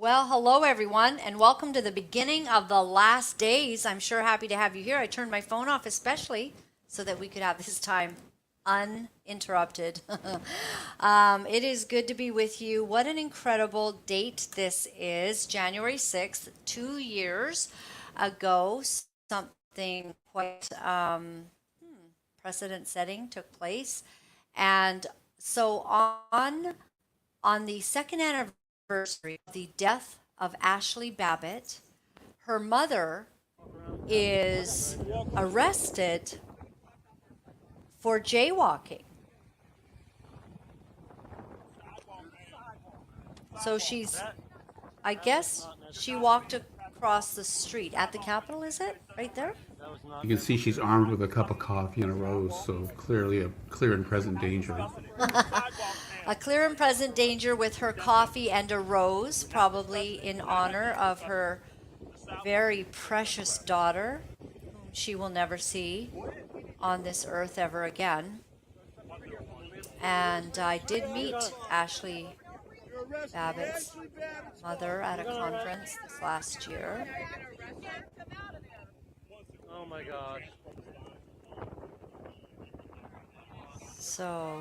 Well, hello everyone, and welcome to the beginning of the last days. I'm sure happy to have you here. I turned my phone off especially so that we could have this time uninterrupted. It is good to be with you. What an incredible date this is, January 6th, 2 years ago. Something quite precedent setting took place. And so on the second anniversary of the death of Ashley Babbitt, her mother is arrested for jaywalking. So I guess she walked across the street at the Capitol, is it? Right there? You can see she's armed with a cup of coffee and a rose, so clearly a clear and present danger. A clear and present danger with her coffee and a rose, probably in honor of her very precious daughter, whom she will never see on this earth ever again. And I did meet Ashley Babbitt's mother at a conference this last year. Oh my gosh. So,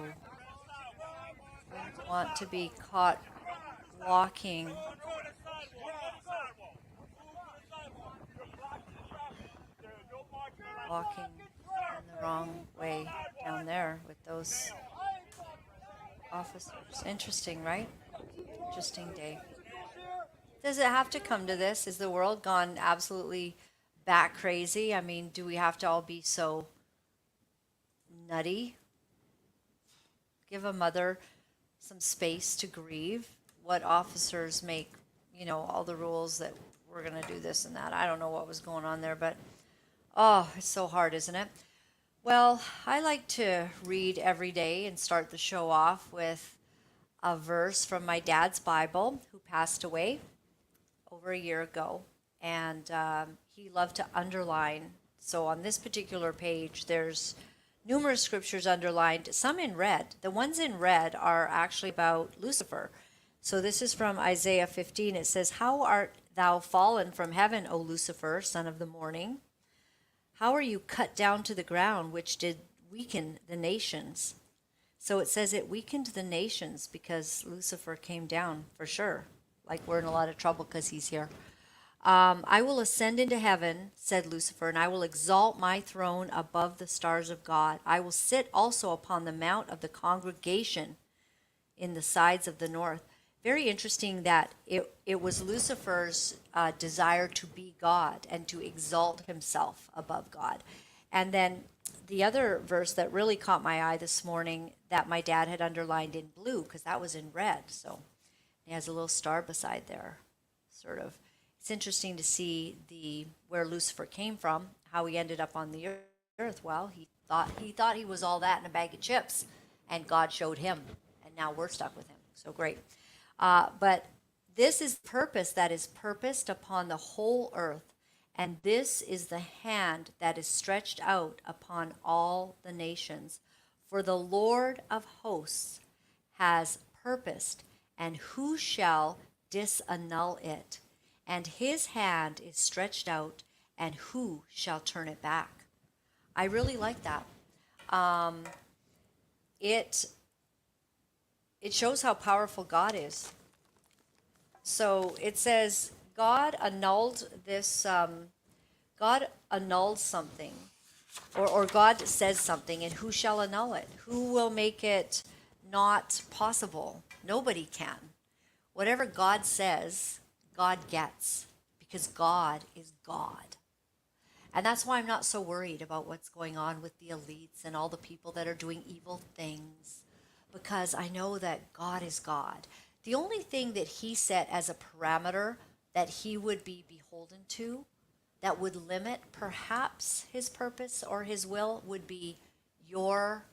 wouldn't want to be caught walking in the wrong way down there with those officers. Interesting, right? Interesting day. Does it have to come to this? Is the world gone absolutely bat crazy? I mean, do we have to all be so nutty? Give a mother some space to grieve. What officers make, all the rules that we're going to do this and that. I don't know what was going on there, but oh, it's so hard, isn't it? Well, I like to read every day and start the show off with a verse from my dad's Bible, who passed away over a year ago. And he loved to underline. So on this particular page, there's numerous scriptures underlined, some in red. The ones in red are actually about Lucifer. So this is from Isaiah 15. It says, "How art thou fallen from heaven, O Lucifer, son of the morning? How are you cut down to the ground, which did weaken the nations?" So it says it weakened the nations because Lucifer came down, for sure. Like we're in a lot of trouble because he's here. "I will ascend into heaven," said Lucifer, "and I will exalt my throne above the stars of God. I will sit also upon the mount of the congregation in the sides of the north." Very interesting that it was Lucifer's desire to be God and to exalt himself above God. And then the other verse that really caught my eye this morning that my dad had underlined in blue, because that was in red. So he has a little star beside there, sort of. It's interesting to see where Lucifer came from, how he ended up on the earth. Well, he thought he was all that in a bag of chips, and God showed him, and now we're stuck with him. So great. But this is purpose that is purposed upon the whole earth, and this is the hand that is stretched out upon all the nations. For the Lord of hosts has purposed, and who shall disannul it? And his hand is stretched out, and who shall turn it back? I really like that. It shows how powerful God is. So it says God annulled this. God annulled something, or God says something, and who shall annul it? Who will make it not possible? Nobody can. Whatever God says, God gets, because God is God. And that's why I'm not so worried about what's going on with the elites and all the people that are doing evil things, because I know that God is God. The only thing that he set as a parameter that he would be beholden to, that would limit perhaps his purpose or his will, would be your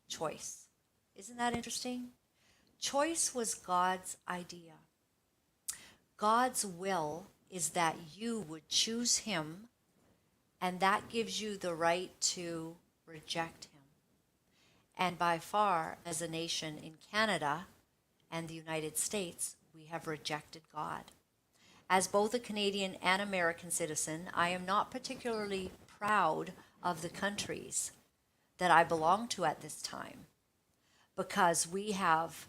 choice. Isn't that interesting? Choice was God's idea. God's will is that you would choose him, and that gives you the right to reject him. And by far, as a nation in Canada and the United States, we have rejected God. As both a Canadian and American citizen, I am not particularly proud of the countries that I belong to at this time, because we have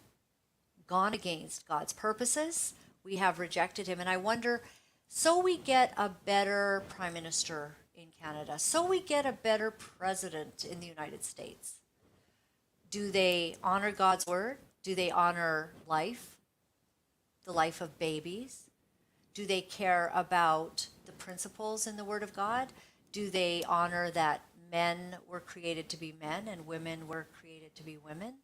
gone against God's purposes. We have rejected him. And I wonder, so we get a better prime minister in Canada, so we get a better president in the United States. Do they honor God's word? Do they honor life, the life of babies? Do they care about the principles in the word of God? Do they honor that men were created to be men and women were created to be women?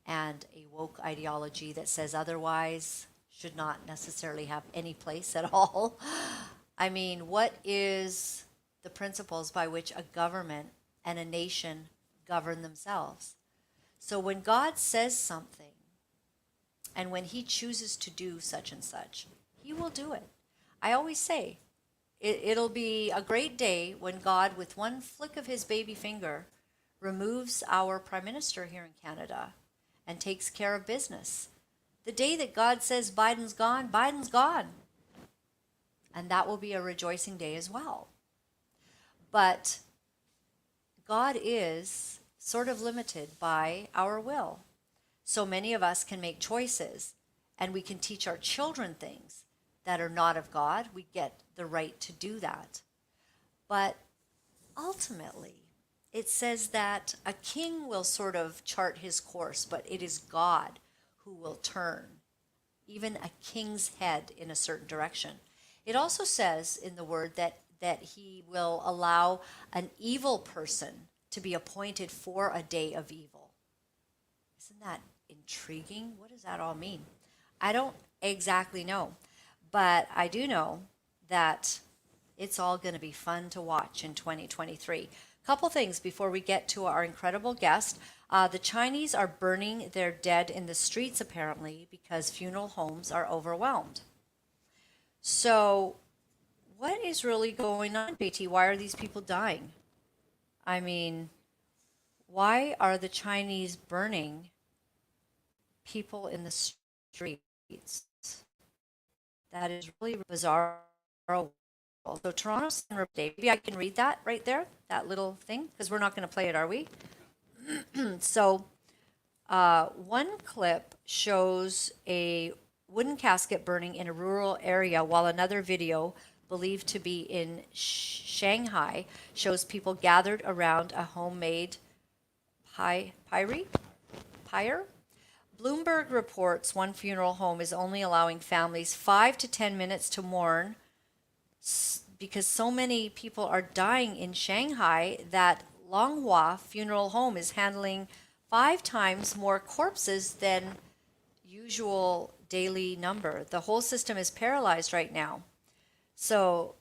And a woke ideology that says otherwise should not necessarily have any place at all. I mean, what is the principles by which a government and a nation govern themselves? So when God says something, and when he chooses to do such and such, he will do it. I always say, it'll be a great day when God, with one flick of his baby finger, removes our prime minister here in Canada and takes care of business. The day that God says Biden's gone, Biden's gone. And that will be a rejoicing day as well. But God is sort of limited by our will. So many of us can make choices, and we can teach our children things that are not of God. We get the right to do that. But ultimately, it says that a king will sort of chart his course, but it is God who will turn even a king's head in a certain direction. It also says in the word that he will allow an evil person to be appointed for a day of evil. Isn't that intriguing? What does that all mean? I don't exactly know, but I do know that it's all going to be fun to watch in 2023. Couple things before we get to our incredible guest. The Chinese are burning their dead in the streets, apparently, because funeral homes are overwhelmed. So what is really going on, BT? Why are these people dying? I mean, why are the Chinese burning people in the streets? That is really bizarre. So Toronto Center update. Maybe I can read that right there, that little thing, because we're not going to play it, are we? So one clip shows a wooden casket burning in a rural area, while another video, believed to be in Shanghai, shows people gathered around a homemade pyre. Bloomberg reports one funeral home is only allowing families 5 to 10 minutes to mourn because so many people are dying in Shanghai that Longhua Funeral Home is handling 5 times more corpses than usual daily number. The whole system is paralyzed right now. So,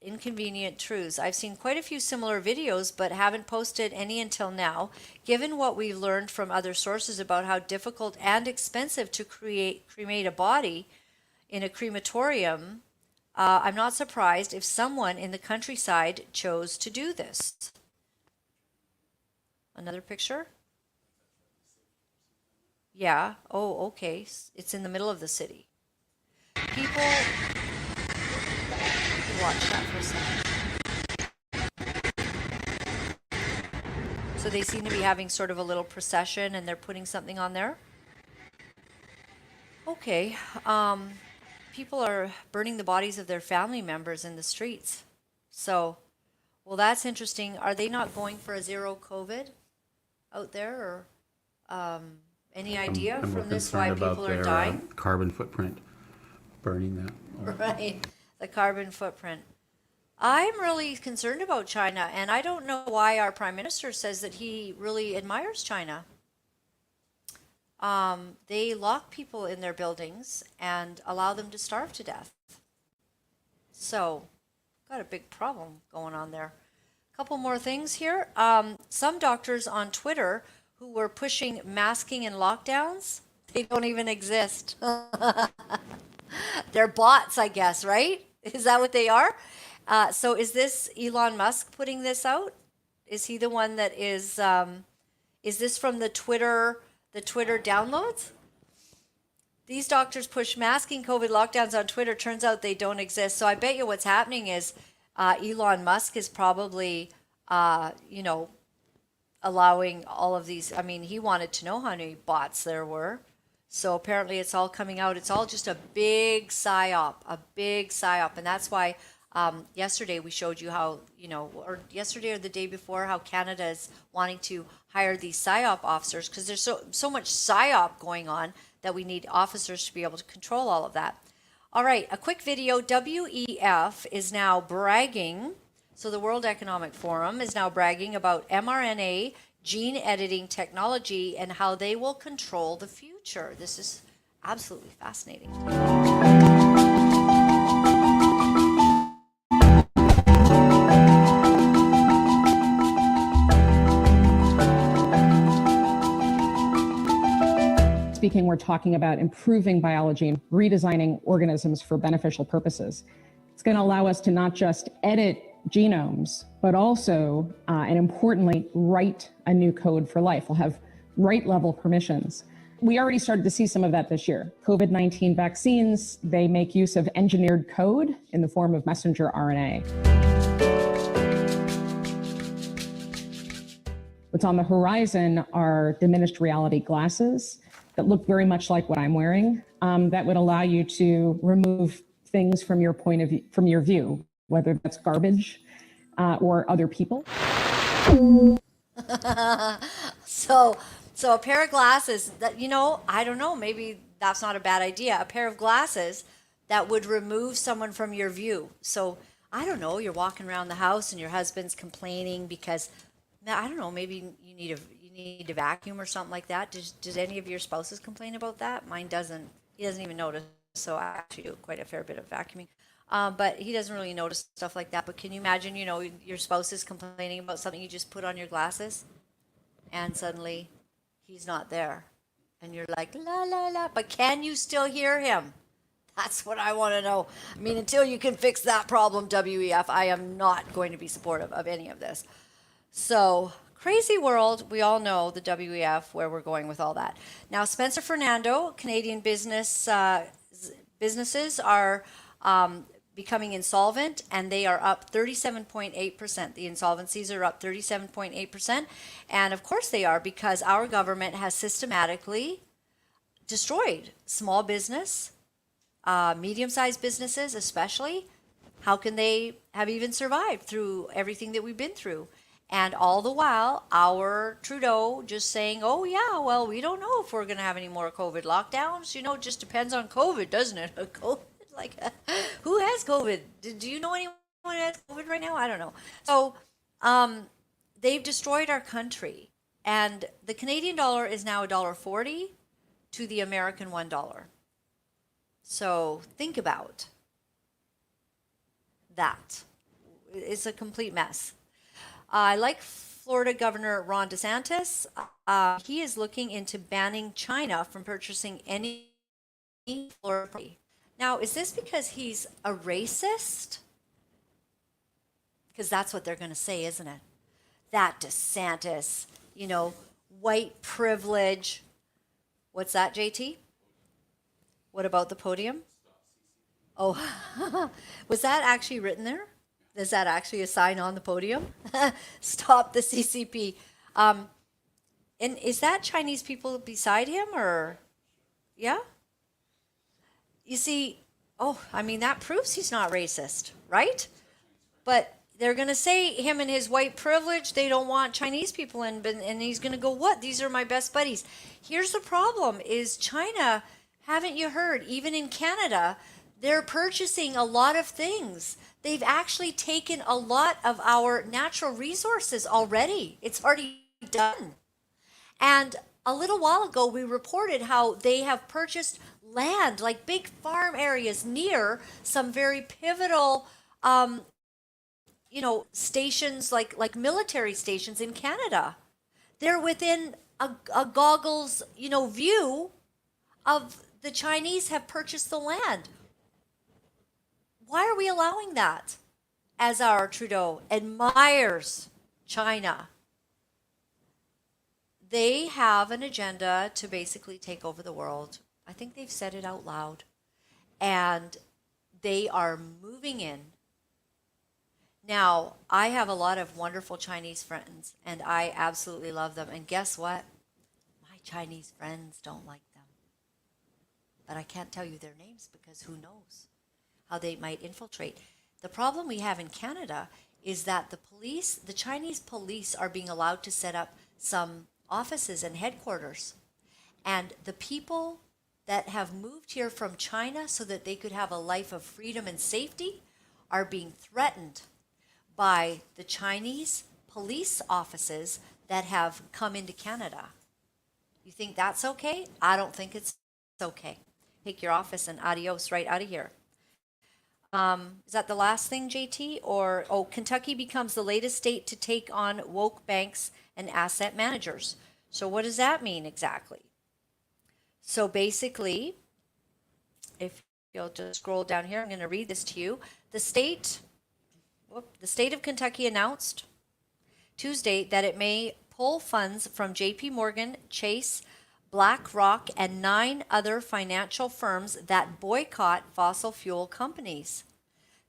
inconvenient truths. I've seen quite a few similar videos, but haven't posted any until now. Given what we've learned from other sources about how difficult and expensive to cremate a body in a crematorium, I'm not surprised if someone in the countryside chose to do this. Another picture? Yeah. Oh, okay. It's in the middle of the city. People... Watch that for a second. So they seem to be having sort of a little procession and they're putting something on there. Okay. People are burning the bodies of their family members in the streets. So, well, that's interesting. Are they not going for a zero COVID out there, or any idea I'm more from this why concerned people about are their dying? carbon footprint, burning that. Right, the carbon footprint. I'm really concerned about China, and I don't know why our prime minister says that he really admires China. They lock people in their buildings and allow them to starve to death. So, got a big problem going on there. A couple more things here. Some doctors on Twitter who were pushing masking and lockdowns, they don't even exist. They're bots, I guess, right? Is that what they are? So is this Elon Musk putting this out? Is he the one that is this from the Twitter downloads? these doctors push masking COVID lockdowns on Twitter. Turns out they don't exist. So I bet you what's happening is Elon Musk is probably, allowing all of these. I mean, he wanted to know how many bots there were. So apparently it's all coming out. It's all just a big psyop, And that's why yesterday we showed you how, or yesterday or the day before, how Canada is wanting to hire these psyop officers because there's so much psyop going on that we need officers to be able to control all of that. All right, a quick video. WEF is now bragging. So the World Economic Forum is now bragging about mRNA gene editing technology and how they will control the future. This is absolutely fascinating. Speaking, we're talking about improving biology and redesigning organisms for beneficial purposes. It's going to allow us to not just edit genomes, but also, and importantly, write a new code for life. We'll have right-level permissions. We already started to see some of that this year. COVID-19 vaccines, they make use of engineered code in the form of messenger RNA. What's on the horizon are diminished reality glasses that look very much like what I'm wearing, that would allow you to remove things from your point of view, from your view, whether that's garbage or other people. So a pair of glasses that, I don't know, maybe that's not a bad idea. A pair of glasses that would remove someone from your view. So I don't know, you're walking around the house and your husband's complaining because, I don't know, maybe you need to vacuum or something like that. Does any of your spouses complain about that? Mine doesn't. He doesn't even notice. So I actually do quite a fair bit of vacuuming. But he doesn't really notice stuff like that. But can you imagine, your spouse is complaining about something you just put on your glasses and suddenly he's not there. And you're like, la, la, la. But can you still hear him? That's what I want to know. I mean, until you can fix that problem, WEF, I am not going to be supportive of any of this. So, crazy world. We all know the WEF, where we're going with all that. Now, Spencer Fernando, Canadian businesses are becoming insolvent, and they are up 37.8%. The insolvencies are up 37.8%. And of course they are, because our government has systematically destroyed small business, medium-sized businesses especially. How can they have even survived through everything that we've been through? And all the while, our Trudeau just saying, oh yeah, well, we don't know if we're going to have any more COVID lockdowns. It just depends on COVID, doesn't it? COVID, who has COVID? Do you know anyone who has COVID right now? I don't know. So they've destroyed our country. And the Canadian dollar is now $1.40 to the American $1. So think about that. It's a complete mess. I like Florida Governor Ron DeSantis. He is looking into banning China from purchasing any Florida property. Now, is this because he's a racist? Because that's what they're going to say, isn't it? That DeSantis, white privilege. What's that, JT? What about the podium? Oh, was that actually written there? Is that actually a sign on the podium? Stop the CCP. And is that Chinese people beside him, or? Yeah? You see, that proves he's not racist, right? But they're going to say him and his white privilege, they don't want Chinese people in, and he's going to go, what? These are my best buddies. Here's the problem is China, haven't you heard, even in Canada, they're purchasing a lot of things. They've actually taken a lot of our natural resources already. It's already done. And a little while ago, we reported how they have purchased land, like big farm areas near some very pivotal, stations, like military stations in Canada. They're within a goggles, view of the Chinese have purchased the land. Why are we allowing that? As our Trudeau admires China, they have an agenda to basically take over the world. I think they've said it out loud. And they are moving in. Now, I have a lot of wonderful Chinese friends, and I absolutely love them. And guess what? My Chinese friends don't like them. But I can't tell you their names because who knows how they might infiltrate. The problem we have in Canada is that the Chinese police are being allowed to set up some offices and headquarters. And the people that have moved here from China so that they could have a life of freedom and safety are being threatened by the Chinese police offices that have come into Canada. You think that's okay? I don't think it's okay. Take your office and adios right out of here. Is that the last thing, JT? Or, oh, Kentucky becomes the latest state to take on woke banks and asset managers. So what does that mean exactly? So basically, if you'll just scroll down here, I'm going to read this to you. The state of Kentucky announced Tuesday that it may pull funds from JP Morgan, Chase, BlackRock, and 9 other financial firms that boycott fossil fuel companies.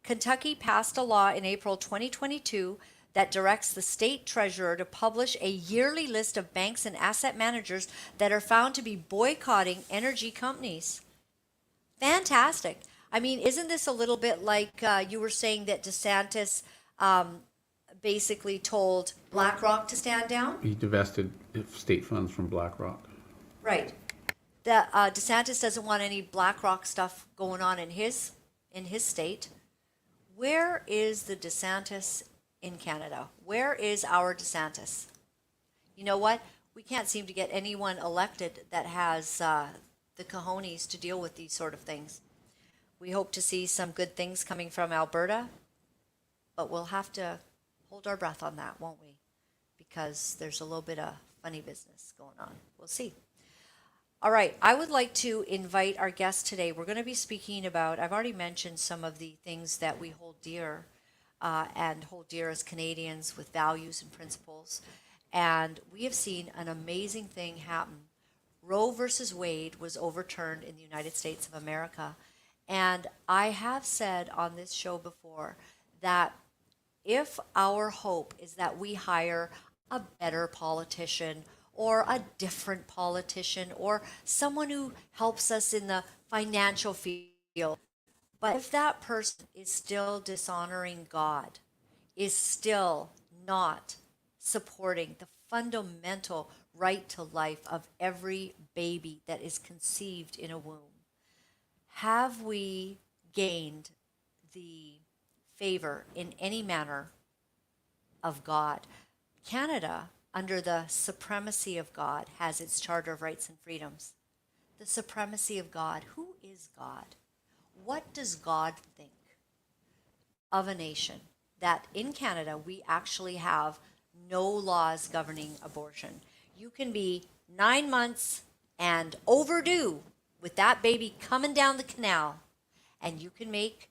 Kentucky passed a law in April 2022 that directs the state treasurer to publish a yearly list of banks and asset managers that are found to be boycotting energy companies. Fantastic. I mean, isn't this a little bit like you were saying that DeSantis basically told BlackRock to stand down? He divested state funds from BlackRock. Right. The DeSantis doesn't want any BlackRock stuff going on in his state. Where is the DeSantis in Canada? Where is our DeSantis? You know what? We can't seem to get anyone elected that has the cojones to deal with these sort of things. We hope to see some good things coming from Alberta, but we'll have to hold our breath on that, won't we? Because there's a little bit of funny business going on. We'll see. All right, I would like to invite our guest today. We're going to be speaking about, I've already mentioned some of the things that we hold dear and hold dear as Canadians with values and principles. And we have seen an amazing thing happen. Roe versus Wade was overturned in the United States of America. And I have said on this show before that if our hope is that we hire a better politician or a different politician or someone who helps us in the financial field, but if that person is still dishonoring God, is still not supporting the fundamental right to life of every baby that is conceived in a womb, have we gained the favor in any manner of God? Canada, under the supremacy of God, has its Charter of Rights and Freedoms. The supremacy of God. Who is God? What does God think of a nation that in Canada we actually have no laws governing abortion? You can be 9 months and overdue with that baby coming down the canal, and you can make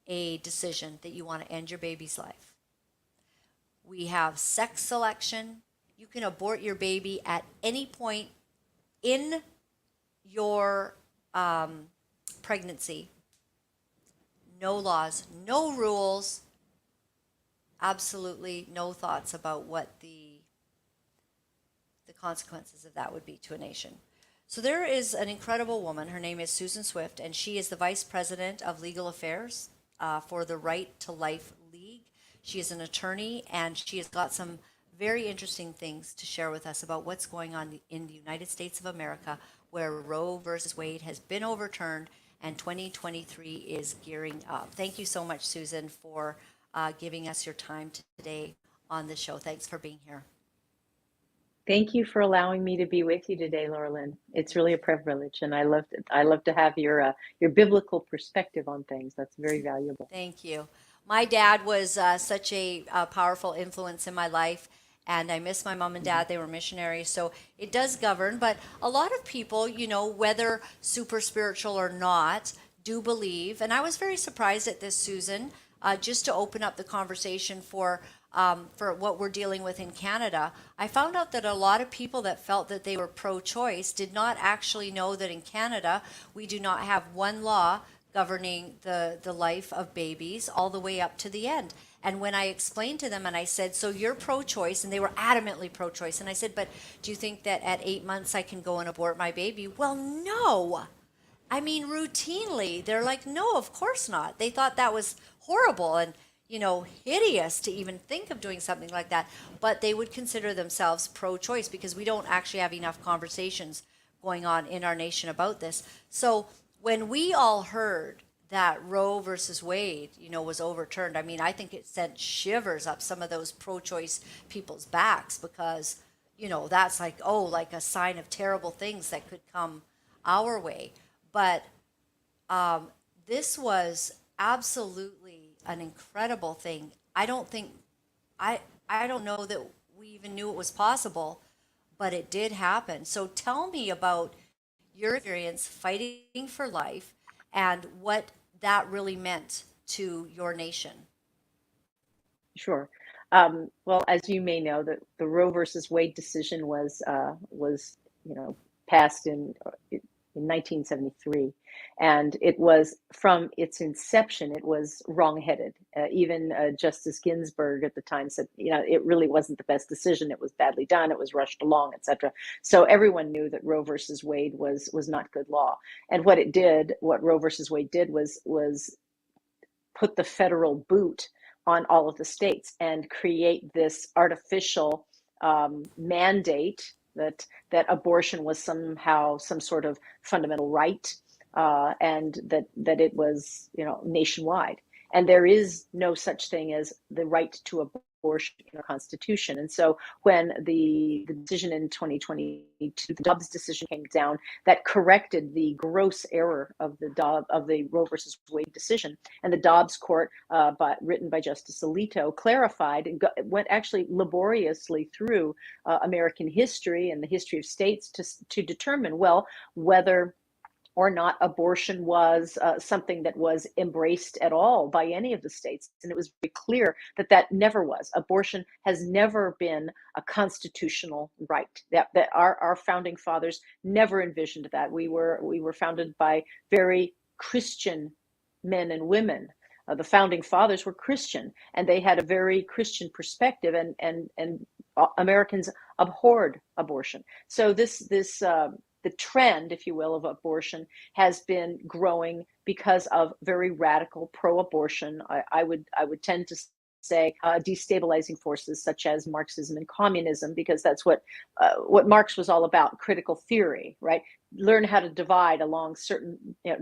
a decision that you want to end your baby's life. We have sex selection. You can abort your baby at any point in your pregnancy. No laws, no rules, absolutely no thoughts about what the consequences of that would be to a nation. So there is an incredible woman. Her name is Susan Swift, and she is the Vice President of Legal Affairs for the Right to Life League. She is an attorney, and she has got some very interesting things to share with us about what's going on in the United States of America, where Roe versus Wade has been overturned and 2023 is gearing up. Thank you so much, Susan, for giving us your time today on the show. Thanks for being here. Thank you for allowing me to be with you today, Laura-Lynn. It's really a privilege, and I love to have your biblical perspective on things. That's very valuable. Thank you. My dad was such a powerful influence in my life, and I miss my mom and dad. They were missionaries, so it does govern. But a lot of people, you know, whether super spiritual or not, do believe. And I was very surprised at this, Susan, just to open up the conversation for for what we're dealing with in Canada, I found out that a lot of people that felt that they were pro-choice did not actually know that in Canada we do not have one law governing the life of babies all the way up to the end. And when I explained to them and I said, so you're pro-choice, and they were adamantly pro-choice, and I said, but do you think that at 8 months I can go and abort my baby? Well, no. I mean, routinely, they're like, no, of course not. They thought that was horrible and, hideous to even think of doing something like that. But they would consider themselves pro-choice because we don't actually have enough conversations going on in our nation about this. So when we all heard that Roe versus Wade, was overturned, I mean, I think it sent shivers up some of those pro-choice people's backs because, that's like, oh, like a sign of terrible things that could come our way. But this was absolutely an incredible thing. I don't know that we even knew it was possible, but it did happen. So tell me about your experience fighting for life and what that really meant to your nation. Sure. Well, as you may know, the Roe versus Wade decision was passed in 1973, and it was from its inception it was wrongheaded. Even Justice Ginsburg at the time said, it really wasn't the best decision. It was badly done. It was rushed along, etc. So everyone knew that Roe versus Wade was not good law. And what Roe versus Wade did was put the federal boot on all of the states and create this artificial mandate that abortion was somehow some sort of fundamental right, and that it was nationwide. And there is no such thing as the right to abortion in our Constitution. And so when the decision in 2022, the Dobbs decision came down, that corrected the gross error of the Roe versus Wade decision. And the Dobbs court, written by Justice Alito, clarified and went actually laboriously through American history and the history of states to determine, well, whether or not abortion was something that was embraced at all by any of the states. And it was very clear that never was. Abortion has never been a constitutional right. That our founding fathers never envisioned that. We were founded by very Christian men and women. The founding fathers were Christian, and they had a very Christian perspective, and Americans abhorred abortion. So the trend, if you will, of abortion has been growing because of very radical pro-abortion. I would tend to say destabilizing forces such as Marxism and communism, because that's what Marx was all about: critical theory, right? Learn how to divide along certain,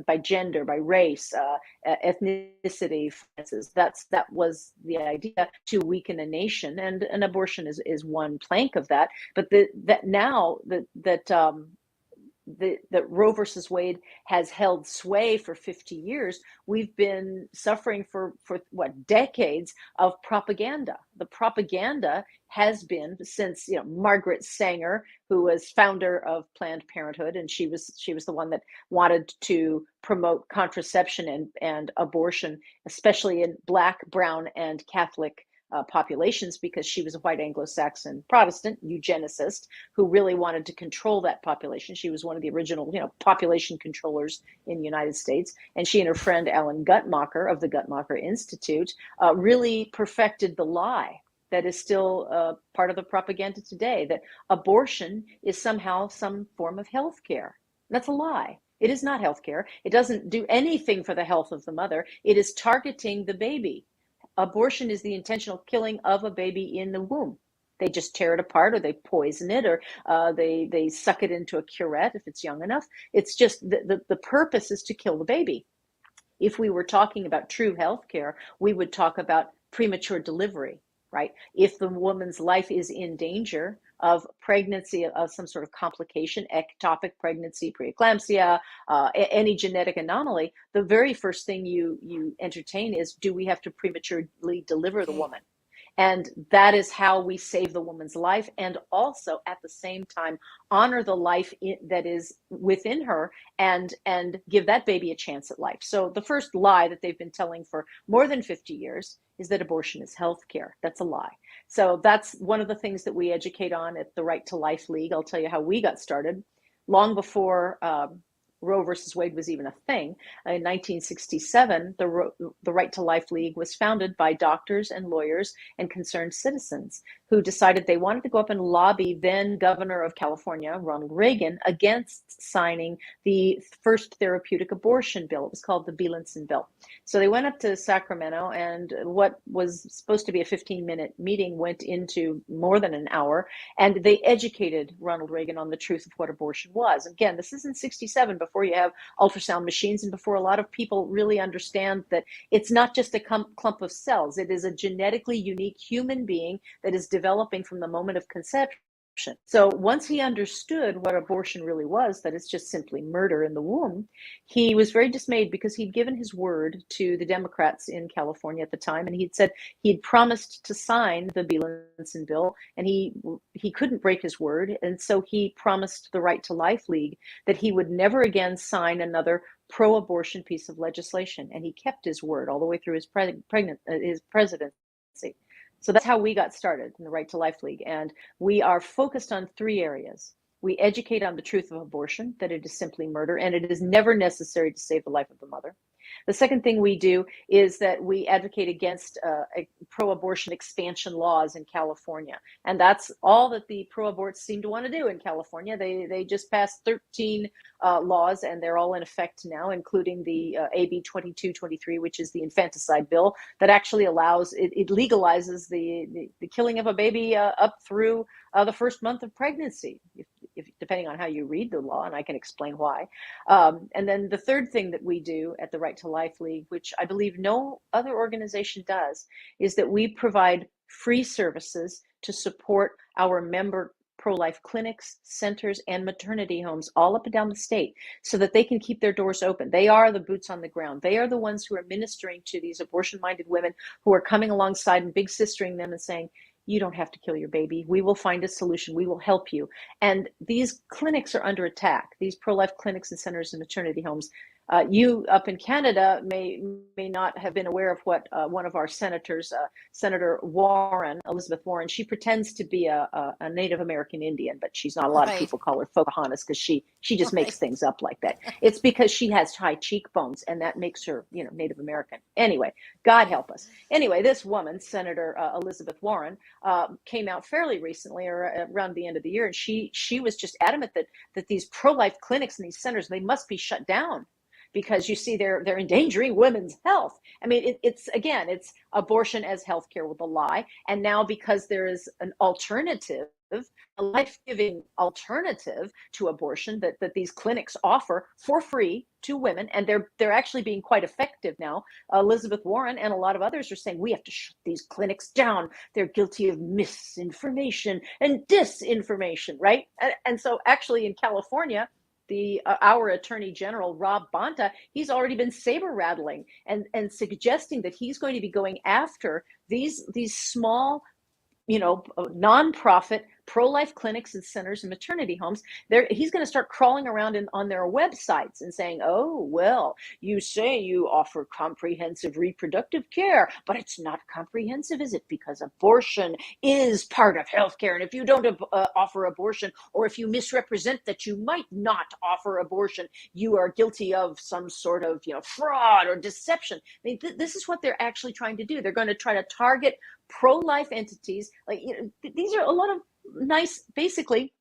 by gender, by race, ethnicity. That was the idea, to weaken a nation, and abortion is one plank of that. But that Roe versus Wade has held sway for 50 years, we've been suffering for decades of propaganda. The propaganda has been since Margaret Sanger, who was founder of Planned Parenthood, and she was the one that wanted to promote contraception and abortion, especially in Black, brown, and Catholic populations, because she was a white Anglo-Saxon Protestant eugenicist who really wanted to control that population. She was one of the original, population controllers in the United States. And she and her friend Alan Guttmacher of the Guttmacher Institute really perfected the lie that is still part of the propaganda today, that abortion is somehow some form of health care. That's a lie. It is not health care. It doesn't do anything for the health of the mother. It is targeting the baby. Abortion is the intentional killing of a baby in the womb. They just tear it apart, or they poison it, or they suck it into a curette if it's young enough. It's just the purpose is to kill the baby. If we were talking about true health care, we would talk about premature delivery, right? If the woman's life is in danger of pregnancy, of some sort of complication, ectopic pregnancy, preeclampsia, any genetic anomaly, the very first thing you entertain is, do we have to prematurely deliver the woman? And that is how we save the woman's life, and also at the same time honor the life that is within her, and give that baby a chance at life. So the first lie that they've been telling for more than 50 years is that abortion is health care. That's a lie. So that's one of the things that we educate on at the Right to Life League. I'll tell you how we got started. Long before Roe versus Wade was even a thing, in 1967, the Right to Life League was founded by doctors and lawyers and concerned citizens who decided they wanted to go up and lobby then Governor of California, Ronald Reagan, against signing the first therapeutic abortion bill. It was called the Bielenson bill. So they went up to Sacramento, and what was supposed to be a 15-minute meeting went into more than an hour, and they educated Ronald Reagan on the truth of what abortion was. Again, this is in 67, before you have ultrasound machines and before a lot of people really understand that it's not just a clump of cells. It is a genetically unique human being that is developing from the moment of conception. So once he understood what abortion really was, that it's just simply murder in the womb, he was very dismayed, because he'd given his word to the Democrats in California at the time, and he'd said he'd promised to sign the Bielenson bill, and he couldn't break his word, and so he promised the Right to Life League that he would never again sign another pro-abortion piece of legislation, and he kept his word all the way through his presidency. So that's how we got started in the Right to Life League. And we are focused on 3 areas. We educate on the truth of abortion, that it is simply murder, and it is never necessary to save the life of the mother. The second thing we do is that we advocate against pro-abortion expansion laws in California. And that's all that the pro-aborts seem to want to do in California. They just passed 13 laws, and they're all in effect now, including the AB 2223, which is the infanticide bill that actually allows, it legalizes the killing of a baby up through the first month of pregnancy, if depending on how you read the law, and I can explain why. And then the third thing that we do at the Right to Life League, which I believe no other organization does, is that we provide free services to support our member pro-life clinics, centers, and maternity homes all up and down the state, so that they can keep their doors open. They are the boots on the ground. They are the ones who are ministering to these abortion-minded women, who are coming alongside and big sistering them and saying, you don't have to kill your baby. We will find a solution. We will help you. And these clinics are under attack, these pro-life clinics and centers and maternity homes. You up in Canada may not have been aware of what one of our senators, Senator Warren, Elizabeth Warren, she pretends to be a Native American Indian, but she's not. A lot of people call her Pocahontas because she just makes things up like that. It's because she has high cheekbones, and that makes her, Native American. Anyway, God help us. Anyway, this woman, Senator Elizabeth Warren, came out fairly recently, or around the end of the year, and she was just adamant that these pro-life clinics and these centers, they must be shut down, because you see they're endangering women's health. I mean, it's abortion as healthcare with a lie. And now, because there is an alternative, a life-giving alternative to abortion that these clinics offer for free to women, and they're actually being quite effective now. Elizabeth Warren and a lot of others are saying we have to shut these clinics down. They're guilty of misinformation and disinformation, right? And so actually in California, our Attorney General, Rob Bonta, he's already been saber rattling and suggesting that he's going to be going after these small, nonprofit pro-life clinics and centers and maternity homes. He's going to start crawling around on their websites and saying, oh, well, you say you offer comprehensive reproductive care, but it's not comprehensive, is it? Because abortion is part of healthcare. And if you don't offer abortion, or if you misrepresent that you might not offer abortion, you are guilty of some sort of, fraud or deception. I mean, this is what they're actually trying to do. They're going to try to target pro-life entities. Like, these are a lot of nice, basically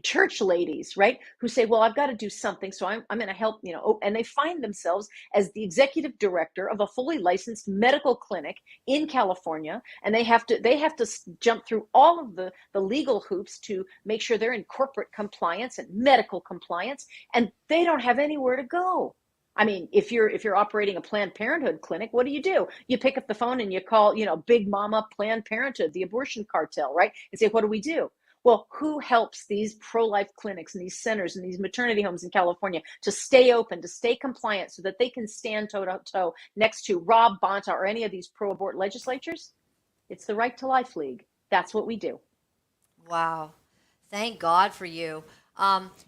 church ladies, right, who say, well, I've got to do something, so I'm going to help, and they find themselves as the executive director of a fully licensed medical clinic in California, and they have to jump through all of the legal hoops to make sure they're in corporate compliance and medical compliance, and they don't have anywhere to go. I mean, if you're operating a Planned Parenthood clinic, what do? You pick up the phone and you call, Big Mama Planned Parenthood, the abortion cartel, right? And say, what do we do? Well, who helps these pro-life clinics and these centers and these maternity homes in California to stay open, to stay compliant, so that they can stand toe to toe next to Rob Bonta or any of these pro-abort legislatures? It's the Right to Life League. That's what we do. Wow. Thank God for you.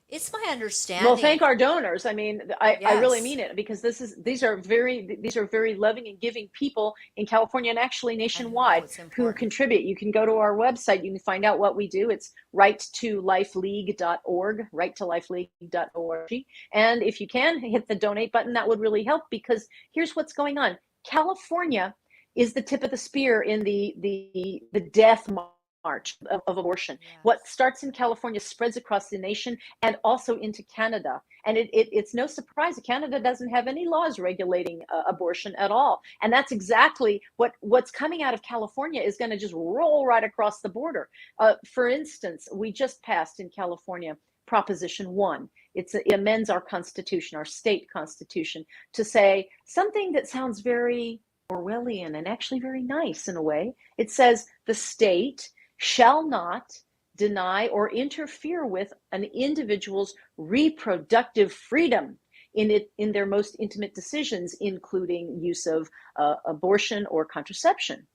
It's my Well, understanding. thank our donors. I mean, I really Yes. mean it, because these are very loving and giving people in California, and actually I know nationwide, it's who important. contribute. You can go to our website. You can find out what we do. It's righttolifeleague.org, righttolifeleague.org. And if you can hit the donate button, that would really help, because here's what's going on. California is the tip of the spear in the death march of abortion. Yes. What starts in California spreads across the nation and also into Canada. And it's no surprise that Canada doesn't have any laws regulating abortion at all. And that's exactly what's coming out of California is going to just roll right across the border. For instance, we just passed in California Proposition 1. It amends our constitution, our state constitution, to say something that sounds very Orwellian and actually very nice in a way. It says the state shall not deny or interfere with an individual's reproductive freedom in their most intimate decisions, including use of abortion or contraception.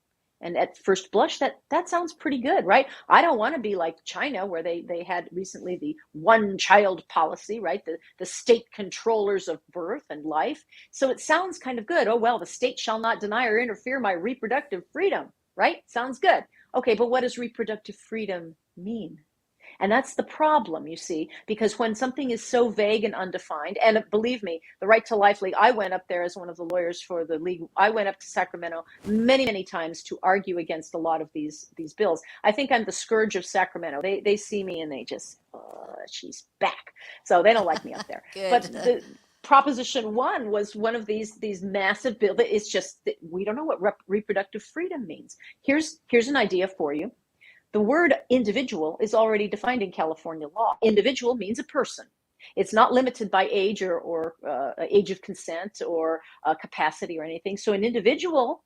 And at first blush, that sounds pretty good, right? I don't want to be like China, where they had recently the one child policy, right? The state controllers of birth and life. So it sounds kind of good. Oh, well, the state shall not deny or interfere my reproductive freedom, right? Sounds good. Okay, but what does reproductive freedom mean? And that's the problem, you see, because when something is so vague and undefined, and believe me, the Right to Life League, I went up there as one of the lawyers for the league. I went up to Sacramento many, many times to argue against a lot of these bills. I think I'm the scourge of Sacramento. They see me and they just, she's back. So they don't like me up there. Good. But the Proposition 1 was one of these massive bills. It's just that we don't know what reproductive freedom means. Here's an idea for you. The word individual is already defined in California law. Individual means a person. It's not limited by age or age of consent or capacity or anything. So an individual,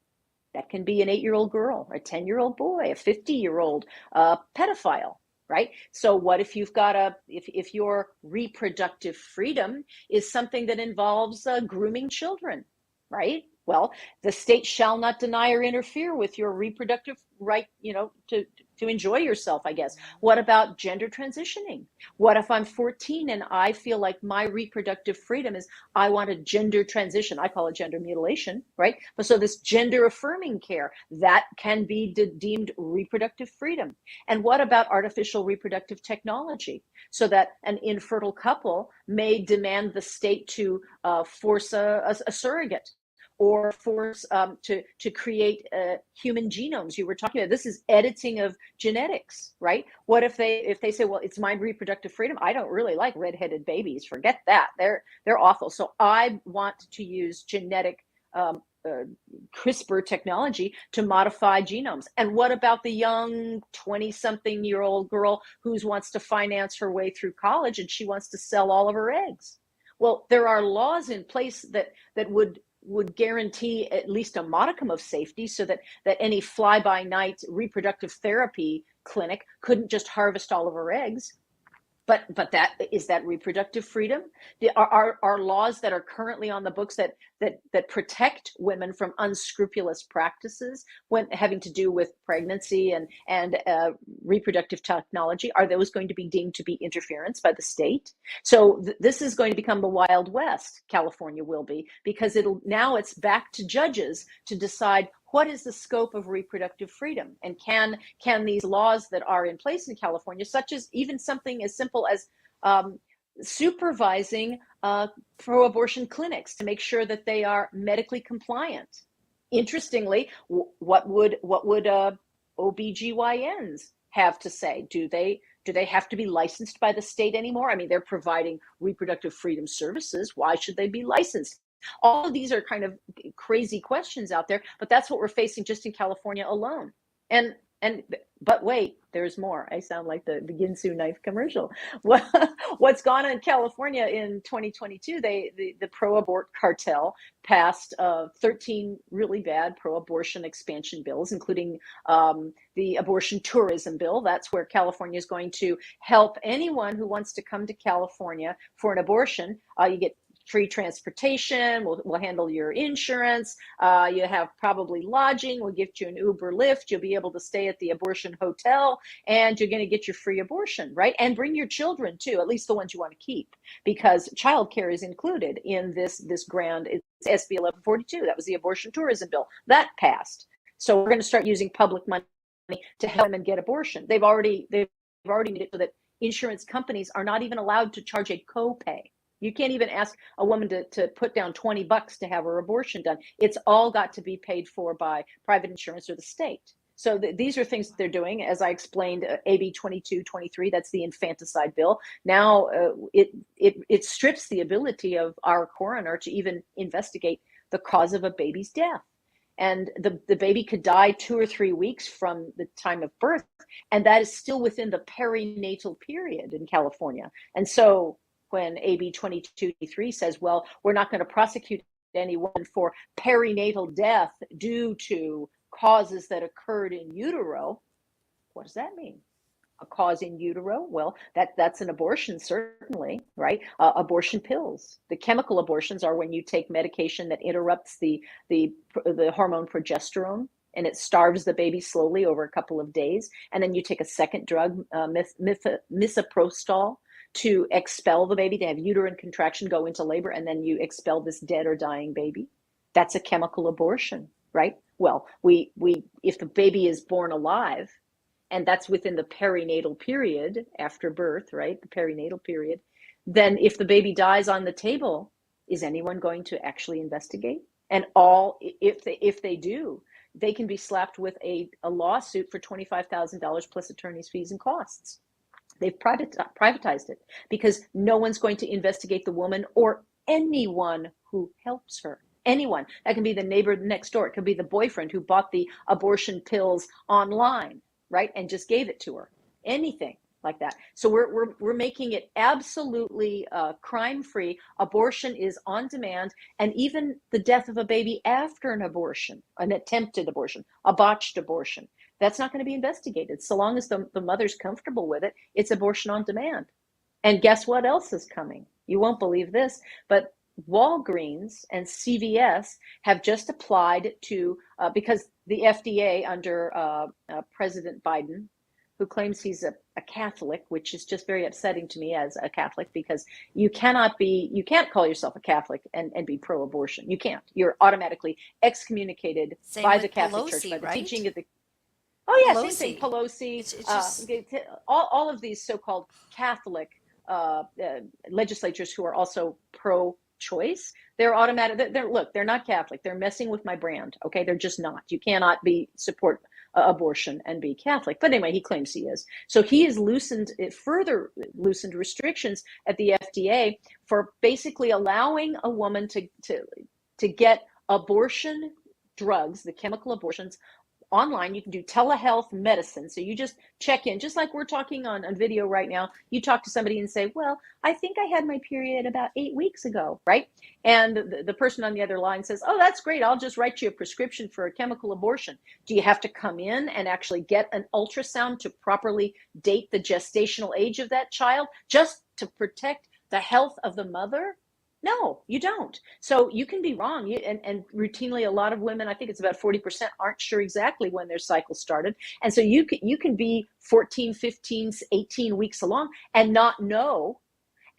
that can be an 8-year-old girl, a 10-year-old boy, a 50-year-old pedophile, right? So what if you've got if your reproductive freedom is something that involves grooming children, right? Well, the state shall not deny or interfere with your reproductive right, to enjoy yourself, I guess. What about gender transitioning? What if I'm 14 and I feel like my reproductive freedom is I want a gender transition? I call it gender mutilation, right? But so this gender affirming care, that can be deemed reproductive freedom. And what about artificial reproductive technology? So that an infertile couple may demand the state to force a surrogate, or force to create human genomes. You were talking about this is editing of genetics, right? What if they say, well, it's my reproductive freedom. I don't really like redheaded babies. Forget that. They're awful. So I want to use genetic CRISPR technology to modify genomes. And what about the young 20-something-year-old girl who wants to finance her way through college and she wants to sell all of her eggs? Well, there are laws in place that would guarantee at least a modicum of safety, so that any fly-by-night reproductive therapy clinic couldn't just harvest all of her eggs. But that is that reproductive freedom? Are laws that are currently on the books that protect women from unscrupulous practices when having to do with pregnancy and reproductive technology, are those going to be deemed to be interference by the state? So this is going to become the Wild West. California will be, because it's back to judges to decide what is the scope of reproductive freedom, and can these laws that are in place in California, such as even something as simple as supervising pro-abortion clinics to make sure that they are medically compliant. Interestingly, what would OBGYNs have to say? Do they have to be licensed by the state anymore? I mean, they're providing reproductive freedom services. Why should they be licensed? All of these are kind of crazy questions out there, but that's what we're facing just in California alone. But wait, there's more. I sound like the Ginsu knife commercial. What's gone on in California in 2022? The pro-abort cartel passed 13 really bad pro-abortion expansion bills, including the abortion tourism bill. That's where California is going to help anyone who wants to come to California for an abortion. You get free transportation. We'll handle your insurance. You have probably lodging. We'll gift you an Uber Lyft. You'll be able to stay at the abortion hotel, and you're going to get your free abortion, right? And bring your children too, at least the ones you want to keep, because childcare is included in this grant. It's SB 1142. That was the abortion tourism bill that passed. So we're going to start using public money to help women get abortion. They've already made it so that insurance companies are not even allowed to charge a copay. You can't even ask a woman to put down $20 to have her abortion done. It's all got to be paid for by private insurance or the state. So these are things that they're doing. As I explained, AB 2223, that's the infanticide bill. Now it strips the ability of our coroner to even investigate the cause of a baby's death. And the baby could die 2 or 3 weeks from the time of birth, and that is still within the perinatal period in California. And so when AB 2223 says, well, we're not going to prosecute anyone for perinatal death due to causes that occurred in utero, what does that mean? A cause in utero? Well, that's an abortion, certainly, right? Abortion pills. The chemical abortions are when you take medication that interrupts the hormone progesterone, and it starves the baby slowly over a couple of days. And then you take a second drug, misoprostol, to expel the baby, to have uterine contraction, go into labor, and then you expel this dead or dying baby. That's a chemical abortion, right? Well, if the baby is born alive, and that's within the perinatal period after birth, right? The perinatal period. Then if the baby dies on the table, is anyone going to actually investigate? And if they do, they can be slapped with a lawsuit for $25,000 plus attorney's fees and costs. They've privatized it because no one's going to investigate the woman or anyone who helps her. Anyone. That can be the neighbor next door. It could be the boyfriend who bought the abortion pills online, right, and just gave it to her. Anything like that. So we're making it absolutely crime-free. Abortion is on demand, and even the death of a baby after an abortion, an attempted abortion, a botched abortion, that's not going to be investigated. So long as the mother's comfortable with it, it's abortion on demand. And guess what else is coming? You won't believe this, but Walgreens and CVS have just applied to, because the FDA under President Biden, who claims he's a Catholic, which is just very upsetting to me as a Catholic, because you can't call yourself a Catholic and be pro-abortion. You can't. You're automatically excommunicated by the Catholic Church, by the teaching of the. Oh yeah, Pelosi. Same thing. Pelosi, it's just... all of these so-called Catholic legislatures who are also pro-choice, they're automatic. They're not Catholic. They're messing with my brand. Okay, they're just not. You cannot support abortion and be Catholic. But anyway, he claims he is. So he has further loosened restrictions at the FDA for basically allowing a woman to get abortion drugs, the chemical abortions, online. You can do telehealth medicine. So you just check in, just like we're talking on video right now. You talk to somebody and say, well, I think I had my period about 8 weeks ago, right? And the person on the other line says, oh, that's great. I'll just write you a prescription for a chemical abortion. Do you have to come in and actually get an ultrasound to properly date the gestational age of that child just to protect the health of the mother? No, you don't. So you can be wrong. And routinely, a lot of women, I think it's about 40%, aren't sure exactly when their cycle started. And so you can be 14, 15, 18 weeks along and not know,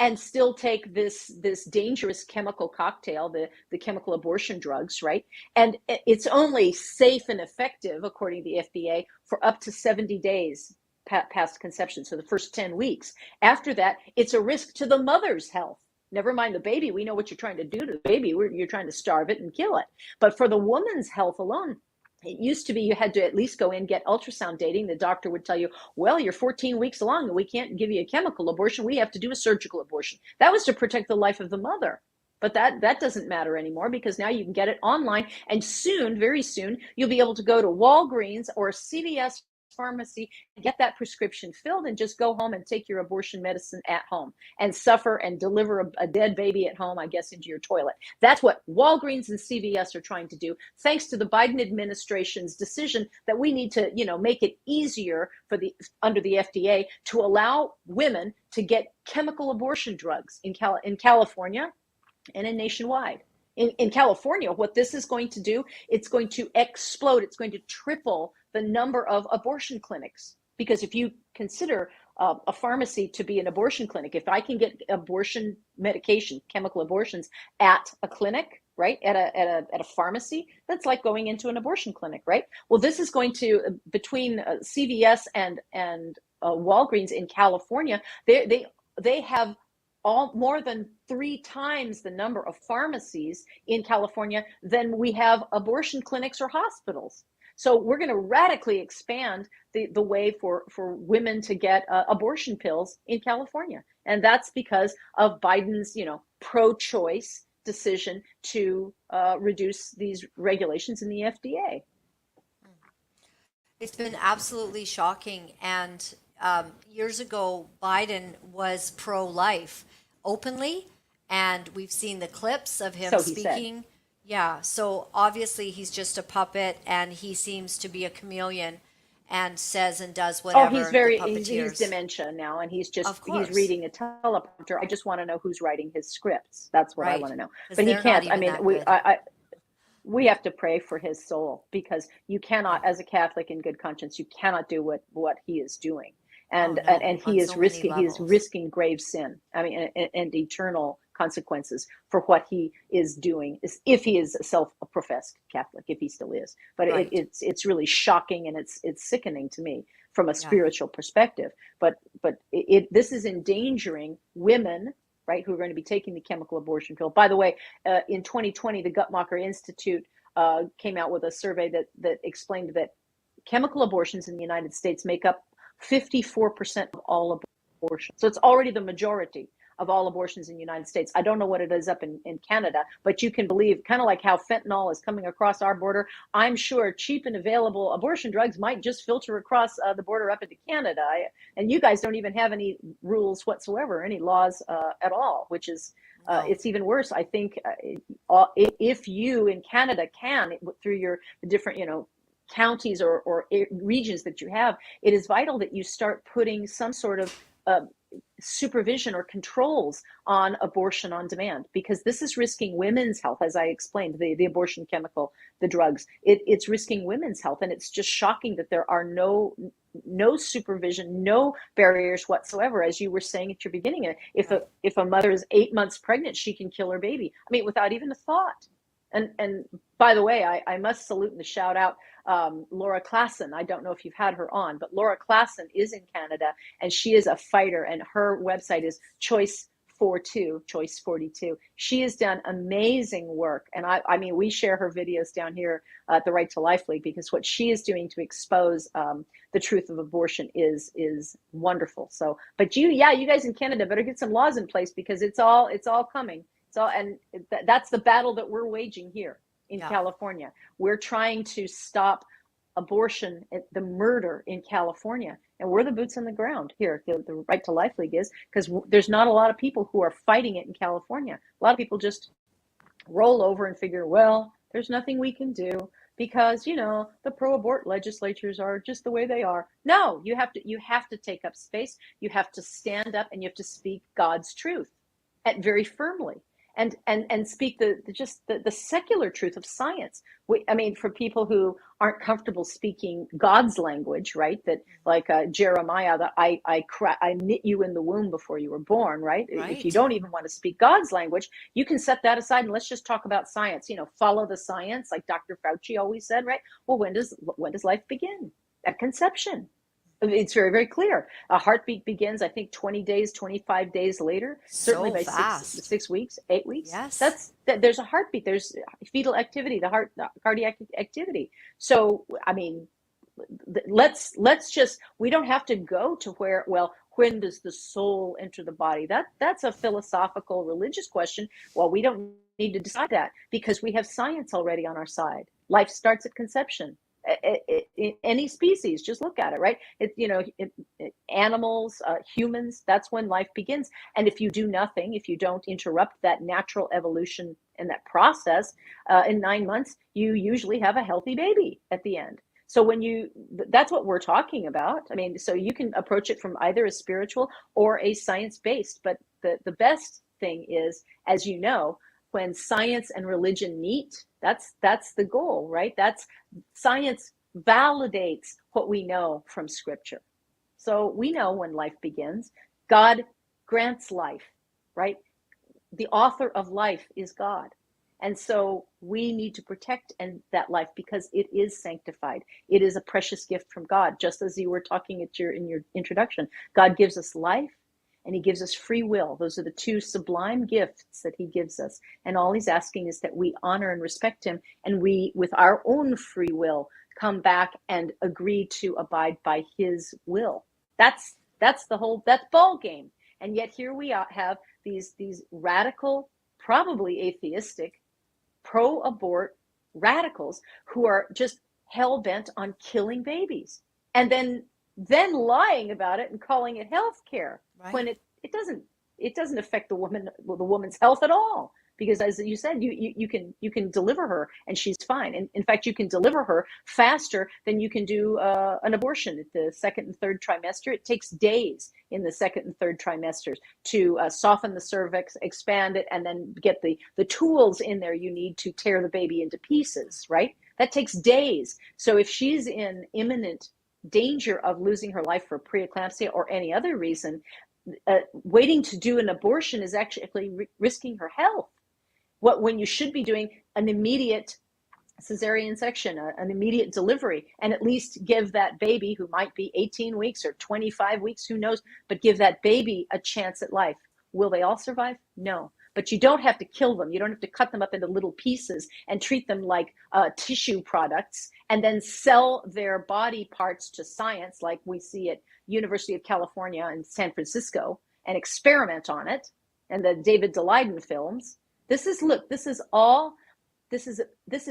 and still take this dangerous chemical cocktail, the chemical abortion drugs, right? And it's only safe and effective, according to the FDA, for up to 70 days past conception, so the first 10 weeks. After that, it's a risk to the mother's health. Never mind the baby. We know what you're trying to do to the baby. You're trying to starve it and kill it. But for the woman's health alone, it used to be you had to at least go in, get ultrasound dating. The doctor would tell you, well, you're 14 weeks along and we can't give you a chemical abortion. We have to do a surgical abortion. That was to protect the life of the mother. But that doesn't matter anymore, because now you can get it online. And soon, very soon, you'll be able to go to Walgreens or CVS pharmacy, get that prescription filled, and just go home and take your abortion medicine at home and suffer and deliver a dead baby at home, I guess, into your toilet. That's what Walgreens and CVS are trying to do, thanks to the Biden administration's decision that we need to, make it easier under the FDA to allow women to get chemical abortion drugs in California. and in nationwide. In California, what this is going to do, it's going to explode. It's going to triple the number of abortion clinics. Because if you consider a pharmacy to be an abortion clinic, if I can get abortion medication, chemical abortions at a clinic, right, at a pharmacy, that's like going into an abortion clinic, right? Well, this is going to, between CVS and Walgreens in California, they have more than 3 times the number of pharmacies in California than we have abortion clinics or hospitals. So we're going to radically expand the way for women to get abortion pills in California. And that's because of Biden's, pro-choice decision to reduce these regulations in the FDA. It's been absolutely shocking. And years ago, Biden was pro-life openly, and we've seen the clips of him speaking. Yeah, so obviously he's just a puppet, and he seems to be a chameleon and says and does whatever. Oh, he's dementia now, and he's reading a teleprompter. I just want to know who's writing his scripts. That's what I want to know. But he can't. I mean, we have to pray for his soul, because you cannot, as a Catholic in good conscience, you cannot do what he is doing. And he is risking grave sin. I mean, and eternal consequences for what he is doing, is if he is a self-professed Catholic, if he still is. But right. it's really shocking, and it's sickening to me from a spiritual perspective. But this is endangering women, right, who are going to be taking the chemical abortion pill. By the way, in 2020, the Guttmacher Institute came out with a survey that explained that chemical abortions in the United States make up 54% of all abortions. So it's already the majority of all abortions in the United States. I don't know what it is up in Canada, but you can believe, kind of like how fentanyl is coming across our border, I'm sure cheap and available abortion drugs might just filter across the border up into Canada. And you guys don't even have any rules whatsoever, any laws at all, which is, it's even worse. I think if you in Canada can, through your different, counties or regions that you have, it is vital that you start putting some sort of supervision or controls on abortion on demand, because this is risking women's health. As I explained, the abortion chemical, the drugs, it's risking women's health. And it's just shocking that there are no supervision, no barriers whatsoever. As you were saying at your beginning, if a mother is 8 months pregnant, she can kill her baby. I mean, without even a thought. And by the way, I must salute and shout out Laura Klassen. I don't know if you've had her on, but Laura Klassen is in Canada, and she is a fighter, and her website is Choice 42. She has done amazing work. And I mean, we share her videos down here at the Right to Life League, because what she is doing to expose the truth of abortion is wonderful. So, but you guys in Canada better get some laws in place, because it's all coming. So, and that's the battle that we're waging here in California. We're trying to stop abortion, the murder in California, and we're the boots on the ground here. The Right to Life League is, because there's not a lot of people who are fighting it in California. A lot of people just roll over and figure, well, there's nothing we can do because, the pro-abort legislatures are just the way they are. No, you have to take up space. You have to stand up, and you have to speak God's truth, and very firmly. And speak the secular truth of science. For people who aren't comfortable speaking God's language, right? That, like Jeremiah, that I knit you in the womb before you were born, right? If you don't even want to speak God's language, you can set that aside and let's just talk about science. Follow the science, like Dr. Fauci always said, right? Well, when does life begin? At conception. It's very, very clear. A heartbeat begins, I think, 20 days, 25 days later. Certainly by 6 weeks, 8 weeks. Yes. There's a heartbeat. There's fetal activity, the cardiac activity. So, let's just, we don't have to go to where, well, when does the soul enter the body? That's a philosophical, religious question. Well, we don't need to decide that, because we have science already on our side. Life starts at conception. Any species, just look at it, right? Animals, humans, that's when life begins. And if you do nothing, if you don't interrupt that natural evolution and that process, in 9 months, you usually have a healthy baby at the end. So that's what we're talking about. So you can approach it from either a spiritual or a science-based, but the best thing is, as you know, when science and religion meet. That's the goal, right? That's science validates what we know from scripture. So we know when life begins, God grants life, right? The author of life is God. And so we need to protect that life because it is sanctified. It is a precious gift from God. Just as you were talking in your introduction, God gives us life and he gives us free will. Those are the two sublime gifts that he gives us. And all he's asking is that we honor and respect him, and we, with our own free will, come back and agree to abide by his will. That's ball game. And yet here we have these radical, probably atheistic, pro-abort radicals who are just hell-bent on killing babies, and then lying about it and calling it health care, right, when it doesn't affect the woman's health at all. Because as you said, you can deliver her and she's fine. And in fact, you can deliver her faster than you can do an abortion at the second and third trimester. It takes days in the second and third trimesters to soften the cervix, expand it, and then get the tools in there you need to tear the baby into pieces, right? That takes days. So if she's in imminent danger of losing her life for preeclampsia or any other reason, waiting to do an abortion is actually risking her health. When you should be doing an immediate cesarean section, an immediate delivery, and at least give that baby, who might be 18 weeks or 25 weeks, who knows, but give that baby a chance at life. Will they all survive? No. But you don't have to kill them. You don't have to cut them up into little pieces and treat them like tissue products and then sell their body parts to science like we see at University of California in San Francisco and experiment on it, and the David Daleiden films. This is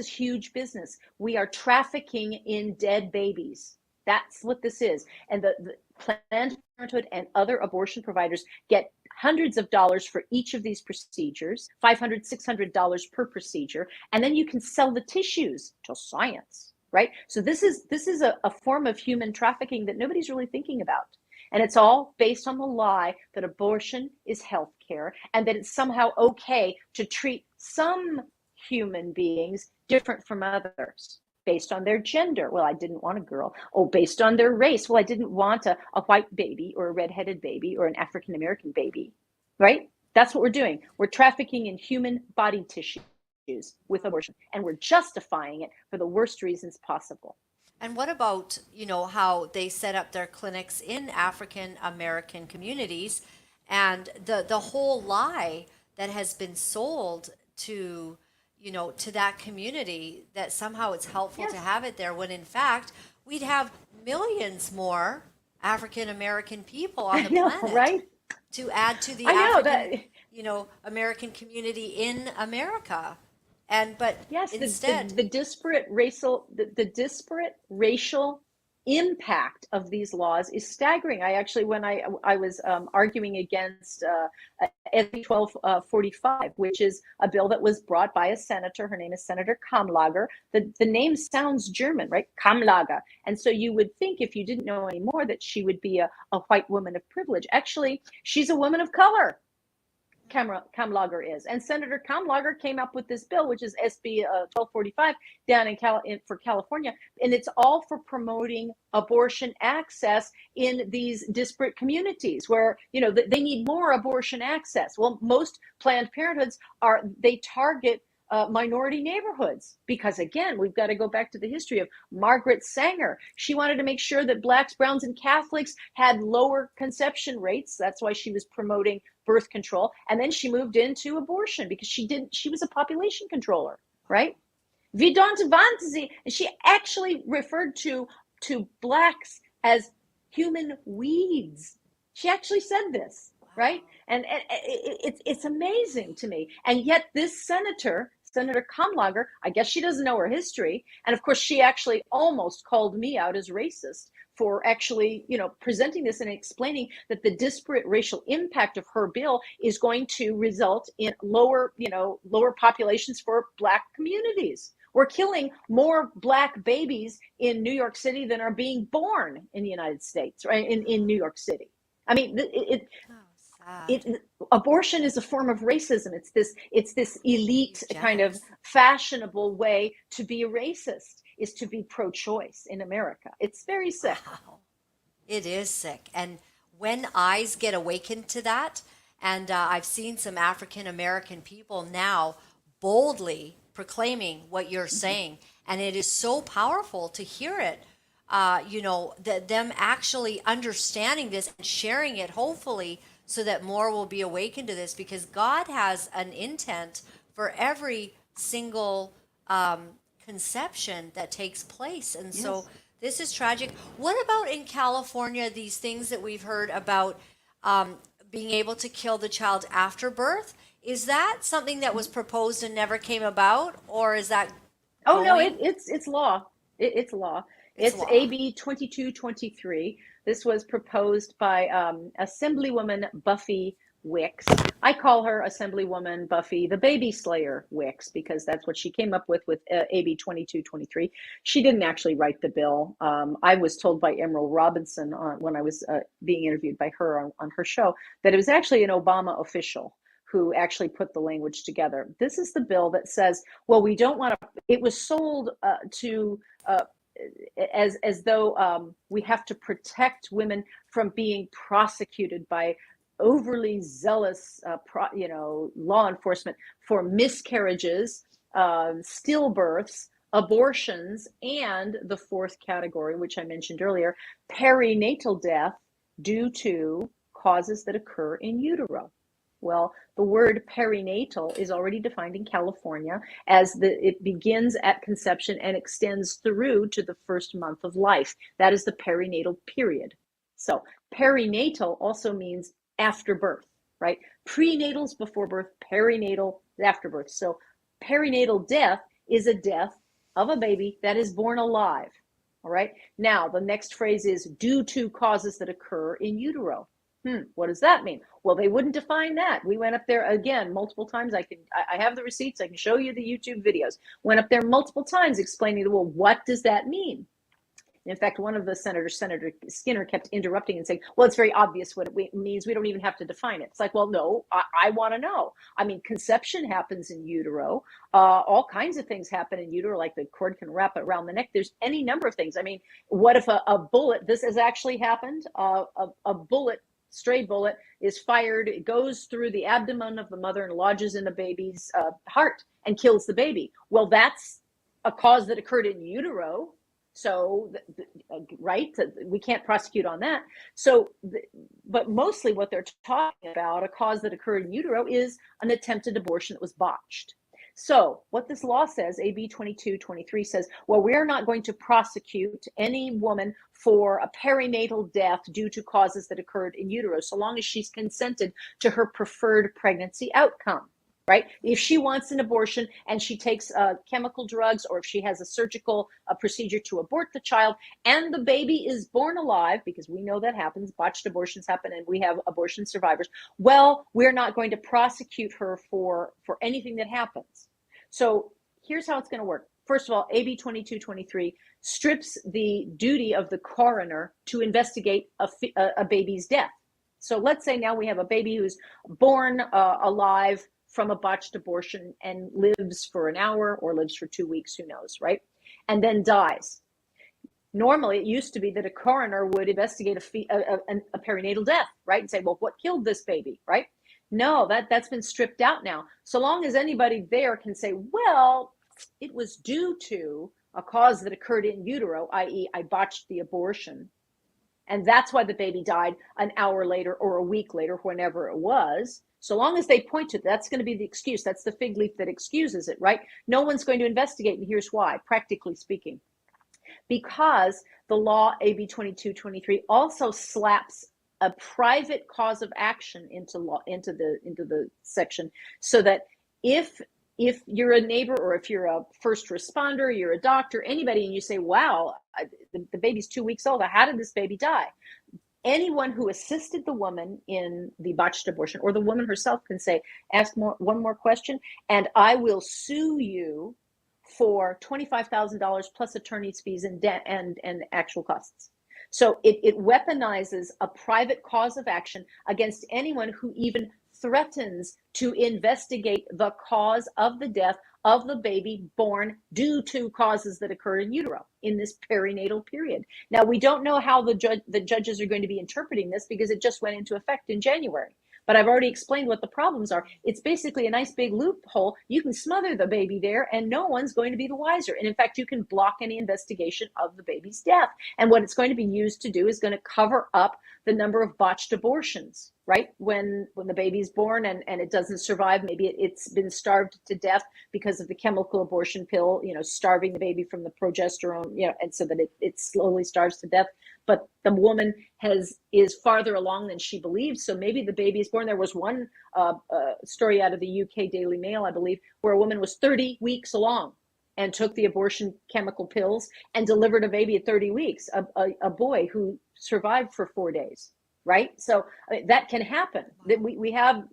huge business. We are trafficking in dead babies. That's what this is. And the Planned Parenthood and other abortion providers get hundreds of dollars for each of these procedures, $500, $600 per procedure, and then you can sell the tissues to science, right? So this is a form of human trafficking that nobody's really thinking about. And it's all based on the lie that abortion is health care and that it's somehow okay to treat some human beings different from others based on their gender. Well, I didn't want a girl. Oh, based on their race. Well, I didn't want a white baby or a redheaded baby or an African-American baby, right? That's what we're doing. We're trafficking in human body tissues with abortion, and we're justifying it for the worst reasons possible. And what about, how they set up their clinics in African American communities, and the whole lie that has been sold to that community, that somehow it's helpful to have it there, when in fact we'd have millions more African American people on the planet, right, to add to the American community in America. But yes, instead the disparate racial impact of these laws is staggering. I actually, when I was arguing against SB 1245, which is a bill that was brought by a senator, her name is Senator Kamlager. The name sounds German, right? Kamlager. And so you would think, if you didn't know any more, that she would be a white woman of privilege. Actually, she's a woman of color. Kamlager is. And Senator Kamlager came up with this bill, which is SB 1245 down for California. And it's all for promoting abortion access in these disparate communities where, they need more abortion access. Well, most Planned Parenthoods they target minority neighborhoods because, again, we've got to go back to the history of Margaret Sanger. She wanted to make sure that Blacks, Browns, and Catholics had lower conception rates. That's why she was promoting birth control. And then she moved into abortion because she was a population controller, right? Wie don't want sie? And she actually referred to Blacks as human weeds. She actually said this, right? And it's amazing to me. And yet this Senator Kamlager, I guess she doesn't know her history. And of course, she actually almost called me out as racist for actually, presenting this and explaining that the disparate racial impact of her bill is going to result in lower populations for Black communities. We're killing more Black babies in New York City than are being born in the United States, right? In New York City. I mean, Abortion is a form of racism. It's this elite kind of fashionable way to be a racist, is to be pro-choice in America. It's very sick. Wow. It is sick. And when eyes get awakened to that, and I've seen some African American people now boldly proclaiming what you're saying, and it is so powerful to hear it. Them actually understanding this and sharing it, hopefully, so that more will be awakened to this, because God has an intent for every single conception that takes place. And so this is tragic. What about in California, these things that we've heard about being able to kill the child after birth? Is that something that was proposed and never came about, or is that Oh no, going? it's law. It's law. It's law. AB 2223. This was proposed by Assemblywoman Buffy Wicks. I call her Assemblywoman Buffy the Baby Slayer Wicks, because that's what she came up with AB 2223. She didn't actually write the bill. I was told by Emerald Robinson when I was being interviewed by her on her show that it was actually an Obama official who actually put the language together. This is the bill that says, well, we don't want to, it was sold as though we have to protect women from being prosecuted by overly zealous, law enforcement for miscarriages, stillbirths, abortions, and the fourth category, which I mentioned earlier, perinatal death due to causes that occur in utero. Well, the word perinatal is already defined in California as it begins at conception and extends through to the first month of life. That is the perinatal period. So perinatal also means after birth, right? Prenatal is before birth, perinatal after birth. So perinatal death is a death of a baby that is born alive. All right. Now, the next phrase is due to causes that occur in utero. What does that mean? Well, they wouldn't define that. We went up there again multiple times. I have the receipts. I can show you the YouTube videos. Went up there multiple times explaining, well, what does that mean? In fact, one of the senators, Senator Skinner, kept interrupting and saying, well, it's very obvious what it means. We don't even have to define it. It's like, well, no, I want to know. I mean, conception happens in utero. All kinds of things happen in utero, like the cord can wrap it around the neck. There's any number of things. I mean, what if a bullet, this has actually happened, a bullet, stray bullet is fired, it goes through the abdomen of the mother and lodges in the baby's heart and kills the baby. Well, that's a cause that occurred in utero. So, right, we can't prosecute on that. So, but mostly what they're talking about, a cause that occurred in utero, is an attempted abortion that was botched. So what this law says, AB 2223 says, well, we're not going to prosecute any woman for a perinatal death due to causes that occurred in utero, so long as she's consented to her preferred pregnancy outcome, right? If she wants an abortion and she takes chemical drugs, or if she has a surgical procedure to abort the child and the baby is born alive, because we know that happens, botched abortions happen and we have abortion survivors, well, we're not going to prosecute her for anything that happens. So here's how it's going to work. First of all, AB 2223 strips the duty of the coroner to investigate a baby's death. So let's say now we have a baby who's born alive from a botched abortion and lives for an hour or lives for 2 weeks, who knows, right? And then dies. Normally, it used to be that a coroner would investigate a perinatal death, right? And say, well, what killed this baby, right? No, that's been stripped out now. So long as anybody there can say, well, it was due to a cause that occurred in utero, i.e. I botched the abortion, and that's why the baby died an hour later or a week later, whenever it was. So long as they point to it, that's going to be the excuse. That's the fig leaf that excuses it, right? No one's going to investigate, and here's why, practically speaking. Because the law, AB 2223, also slaps a private cause of action into the section, so that if you're a neighbor, or if you're a first responder, you're a doctor, anybody, and you say, wow, the baby's 2 weeks old, how did this baby die? Anyone who assisted the woman in the botched abortion, or the woman herself, can say, ask one more question, and I will sue you for $25,000 plus attorney's fees and actual costs. So it weaponizes a private cause of action against anyone who even threatens to investigate the cause of the death of the baby born due to causes that occur in utero in this perinatal period. Now, we don't know how the judges are going to be interpreting this because it just went into effect in January. But I've already explained what the problems are. It's basically a nice big loophole. You can smother the baby there and no one's going to be the wiser. And in fact, you can block any investigation of the baby's death. And what it's going to be used to do is going to cover up the number of botched abortions, right? When the baby's born and it doesn't survive, maybe it's been starved to death because of the chemical abortion pill, starving the baby from the progesterone, and so that it slowly starves to death. But the woman is farther along than she believes. So maybe the baby is born. There was one story out of the UK Daily Mail, I believe, where a woman was 30 weeks along and took the abortion chemical pills and delivered a baby at 30 weeks, a boy who survived for 4 days, right? So that can happen. We have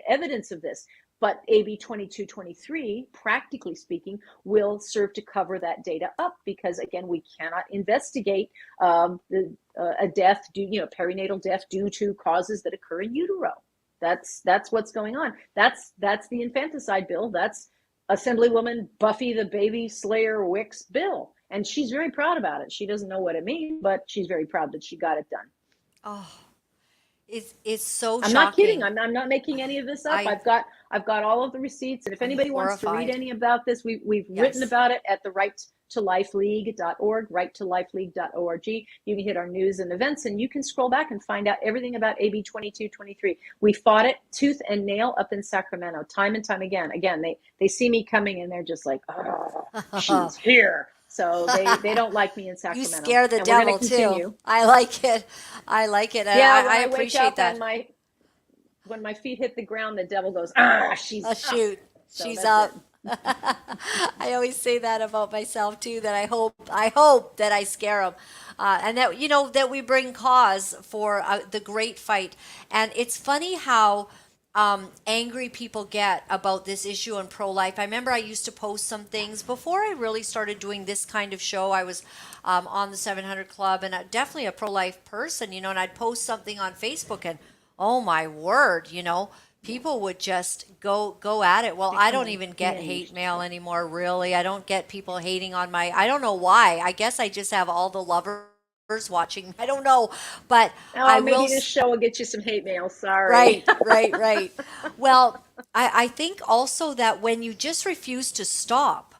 evidence of this. But AB 2223, practically speaking, will serve to cover that data up because, again, we cannot investigate a death perinatal death due to causes that occur in utero. That's what's going on. That's the infanticide bill. That's Assemblywoman Buffy the Baby Slayer Wick's bill. And she's very proud about it. She doesn't know what it means, but she's very proud that she got it done. Oh, it's so I'm shocking. not kidding. I'm not making any of this up. I've got all of the receipts. And if anybody wants to read any about this, we've written about it at the righttolifeleague.org, righttolifeleague.org. You can hit our news and events, and you can scroll back and find out everything about AB 2223. We fought it tooth and nail up in Sacramento, time and time again. Again, they see me coming, and they're just like, oh, she's here. So they don't like me in Sacramento. You scare the devil too. I like it. Yeah, I appreciate that. When my feet hit the ground, the devil goes, she's up. Shoot, so she's up. I always say that about myself too. That I hope that I scare them, and that that we bring cause for the great fight. And it's funny how angry people get about this issue on pro-life. I remember I used to post some things before I really started doing this kind of show. I was on the 700 Club and definitely a pro-life person, and I'd post something on Facebook and oh my word, people would just go at it. Well, I don't even get hate mail anymore, really. I don't get people hating on I don't know why. I guess I just have all the lovers watching. I don't know, but maybe this show will get you some hate mail. Sorry. Right. Well, I think also that when you just refuse to stop,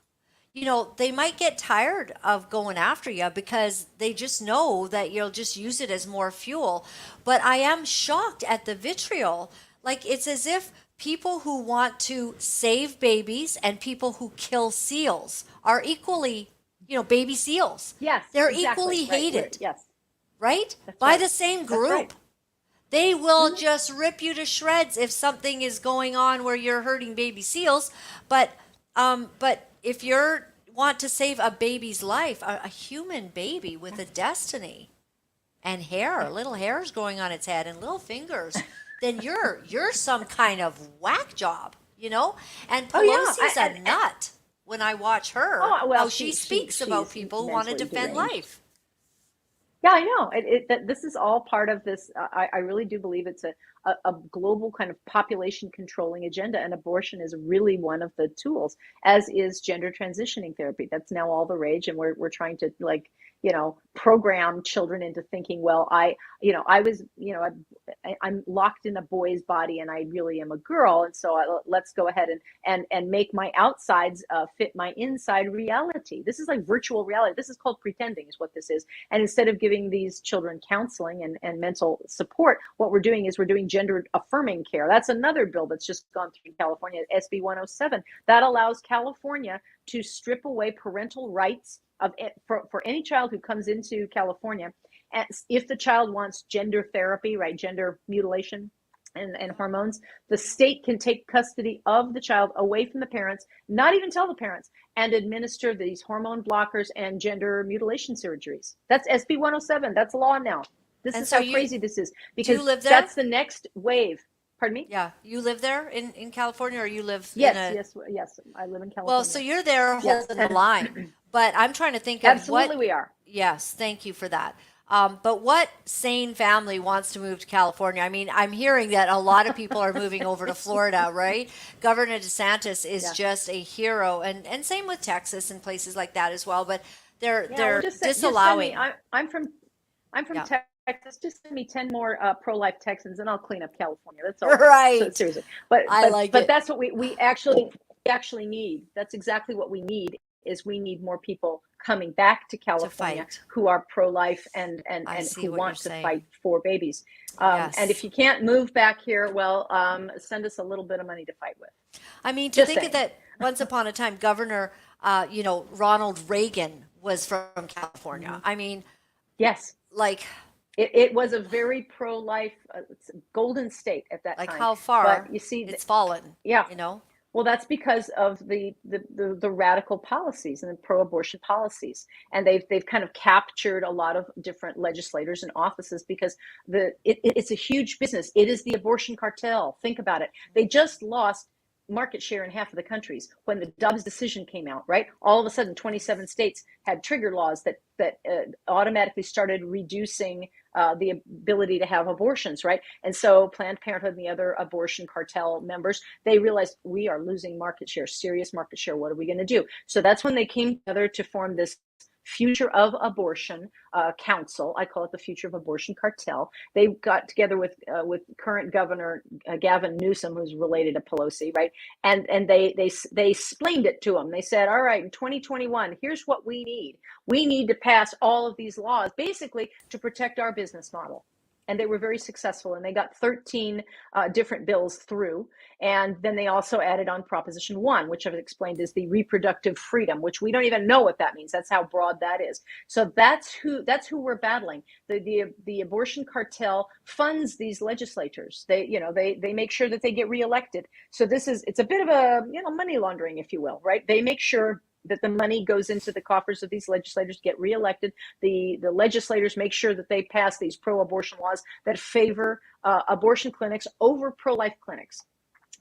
they might get tired of going after you because they just know that you'll just use it as more fuel. But I am shocked at the vitriol. Like, it's as if people who want to save babies and people who kill seals are equally baby seals. Yes, they're exactly. equally hated. Right. Yes, right? That's By right. the same group. Right. They will just rip you to shreds if something is going on where you're hurting baby seals. But if you want to save a baby's life, a human baby with a destiny and hair, little hairs growing on its head and little fingers, then you're some kind of whack job, And Pelosi's a nut. When I watch her, how she speaks about people who want to defend life. Yeah, I know. This is all part of this. I really do believe it's a global kind of population controlling agenda, and abortion is really one of the tools, as is gender transitioning therapy. That's now all the rage, and we're trying to program children into thinking, well, I'm locked in a boy's body and I really am a girl. And so let's go ahead and make my outsides fit my inside reality. This is like virtual reality. This is called pretending is what this is. And instead of giving these children counseling and mental support, what we're doing is we're doing gender affirming care. That's another bill that's just gone through California, SB 107. That allows California to strip away parental rights for any child who comes into California. And if the child wants gender therapy, right, gender mutilation and hormones, the state can take custody of the child away from the parents, not even tell the parents, and administer these hormone blockers and gender mutilation surgeries. That's SB 107. That's law now. This is how crazy this is, because that's the next wave. Pardon me? Yeah. You live there in California, or you live yes, I live in California. Well, so you're there holding the line. But I'm trying to think of Absolutely we are. Yes, thank you for that. But what sane family wants to move to California? I mean, I'm hearing that a lot of people are moving over to Florida, right? Governor DeSantis is Yeah. just a hero, and same with Texas and places like that as well. But they're Yeah, well, they're just send me. disallowing. I'm from Yeah, Texas. Just send me 10 more pro-life Texans, and I'll clean up California. That's all I need. So right. seriously, but I but like but it. that's what we actually need. That's exactly what we need. Is we need more people coming back to To California fight. who are pro-life and and I and see who what you're want to fight saying. for babies. And if Yes. you can't move back here, well, send us a little bit of money to fight with. I mean, to Just think of saying. that once upon a time, Governor, Ronald Reagan was from Hmm. California. I mean, Yes, like, it was a very pro-life, golden state at that time. how But far you see, it's fallen, yeah. you know? Well, that's because of the radical policies and the pro-abortion policies, and they've kind of captured a lot of different legislators and offices because it's a huge business. It is the abortion cartel. Think about it. They just lost market share in half of the countries when the Dobbs decision came out. Right, all of a sudden, 27 states had trigger laws that automatically started reducing the ability to have abortions. Right, and so Planned Parenthood and the other abortion cartel members, they realized we are losing market share, serious market share. What are we going to do? So that's when they came together to form this Future of Abortion Council. I call it the Future of Abortion Cartel. They got together with current Governor Gavin Newsom, who's related to Pelosi, right? And they explained it to him. They said, all right, in 2021, here's what we need. We need to pass all of these laws, basically to protect our business model. And they were very successful, and they got 13 different bills through. And then they also added on Proposition 1, which I've explained is the reproductive freedom, which we don't even know what that means. That's how broad that is. So that's who we're battling. The abortion cartel funds these legislators. They make sure that they get reelected. So it's a bit of a money laundering, if you will, right? They make sure that the money goes into the coffers of these legislators, get reelected. The legislators make sure that they pass these pro-abortion laws that favor abortion clinics over pro-life clinics.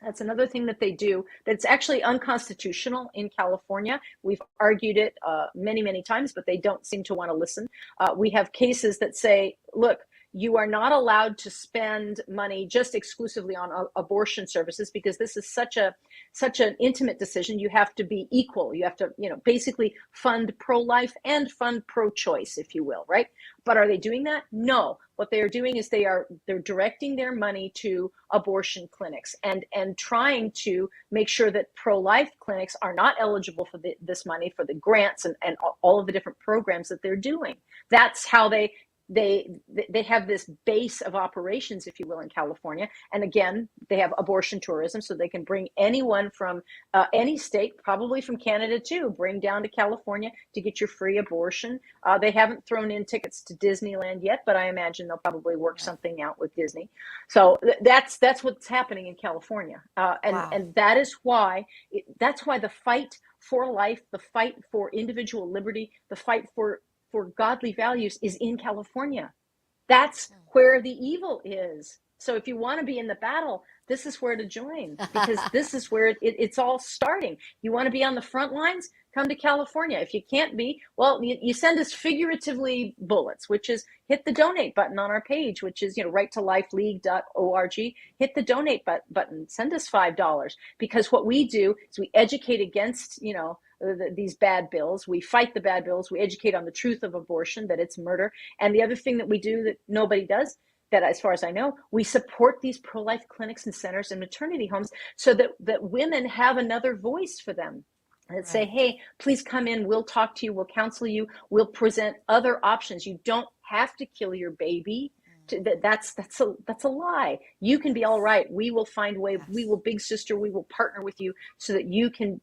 That's another thing that they do that's actually unconstitutional in California. We've argued it many, many times, but they don't seem to want to listen. We have cases that say, look, you are not allowed to spend money just exclusively on abortion services because this is such an intimate decision. You have to be equal. You have to, basically fund pro-life and fund pro-choice, if you will, right? But are they doing that? No. What they are doing is they're directing their money to abortion clinics and trying to make sure that pro-life clinics are not eligible for this money, for the grants and all of the different programs that they're doing. That's how they have this base of operations, if you will, in California. And again, they have abortion tourism, so they can bring anyone from any state, probably from Canada too, bring down to California to get your free abortion. They haven't thrown in tickets to Disneyland yet, but I imagine they'll probably work Yeah. something out with Disney. So that's what's happening in California, Wow. and that is why the fight for life, the fight for individual liberty, the fight for godly values is in California. That's where the evil is. So if you want to be in the battle, this is where to join because this is where it's all starting. You want to be on the front lines? Come to California. If you can't be, well, you send us figuratively bullets, which is hit the donate button on our page, which is, righttolifeleague.org. Hit the donate button. Send us $5 because what we do is we educate against, these bad bills. We fight the bad bills. We educate on the truth of abortion, that it's murder. And the other thing that we do that nobody does, that as far as I know, we support these pro-life clinics and centers and maternity homes so that women have another voice for them. And say, Right. hey, please come in. We'll talk to you. We'll counsel you. We'll present other options. You don't have to kill your baby. That's a lie. You can be all right. We will find a way. Yes. We will, big sister, we will partner with you so that you can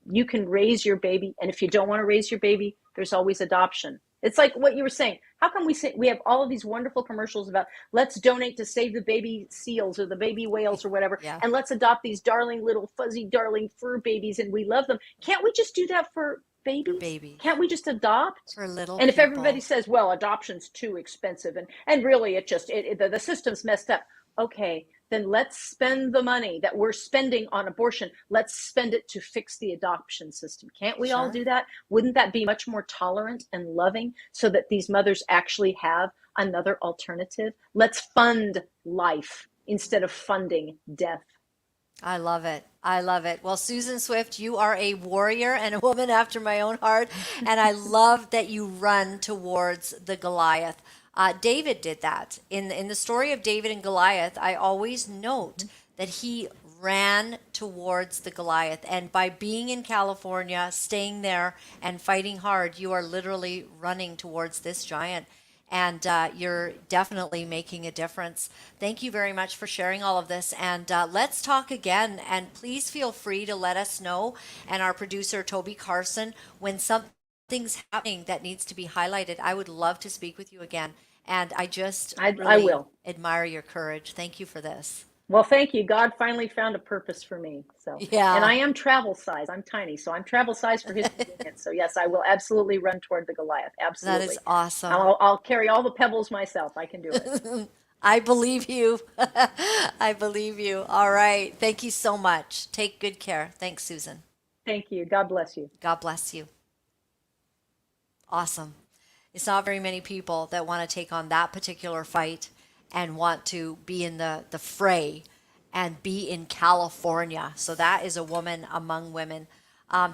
raise your baby. And if you don't want to raise your baby, there's always adoption. It's like what you were saying. How come we have all of these wonderful commercials about let's donate to save the baby seals or the baby whales or whatever, Yeah. and let's adopt these darling little fuzzy darling fur babies and we love them. Can't we just do that for babies? For babies. Can't we just adopt? For little And if people. everybody says, well, adoption's too expensive and really the system's messed up. Okay, then let's spend the money that we're spending on abortion. Let's spend it to fix the adoption system. Can't we all Sure. do that? Wouldn't that be much more tolerant and loving so that these mothers actually have another alternative? Let's fund life instead of funding death. I love it. I love it. Well, Susan Swift, you are a warrior and a woman after my own heart. And I love that you run towards the Goliath. David did that. In the story of David and Goliath, I always note that he ran towards the Goliath. And by being in California, staying there and fighting hard, you are literally running towards this giant. And you're definitely making a difference. Thank you very much for sharing all of this. And let's talk again. And please feel free to let us know, and our producer, Toby Carson, when something's happening that needs to be highlighted. I would love to speak with you again. And I just I really will. admire your courage. Thank you for this. Well, thank you. God finally found a purpose for me. So, Yeah. and I am travel size. I'm tiny, so I'm travel size for his convenience. So, yes, I will absolutely run toward the Goliath. Absolutely. That is awesome. I'll carry all the pebbles myself. I can do it. I believe you. I believe you. All right. Thank you so much. Take good care. Thanks, Susan. Thank you. God bless you. God bless you. Awesome. It's not very many people that want to take on that particular fight and want to be in the fray and be in California. So that is a woman among women.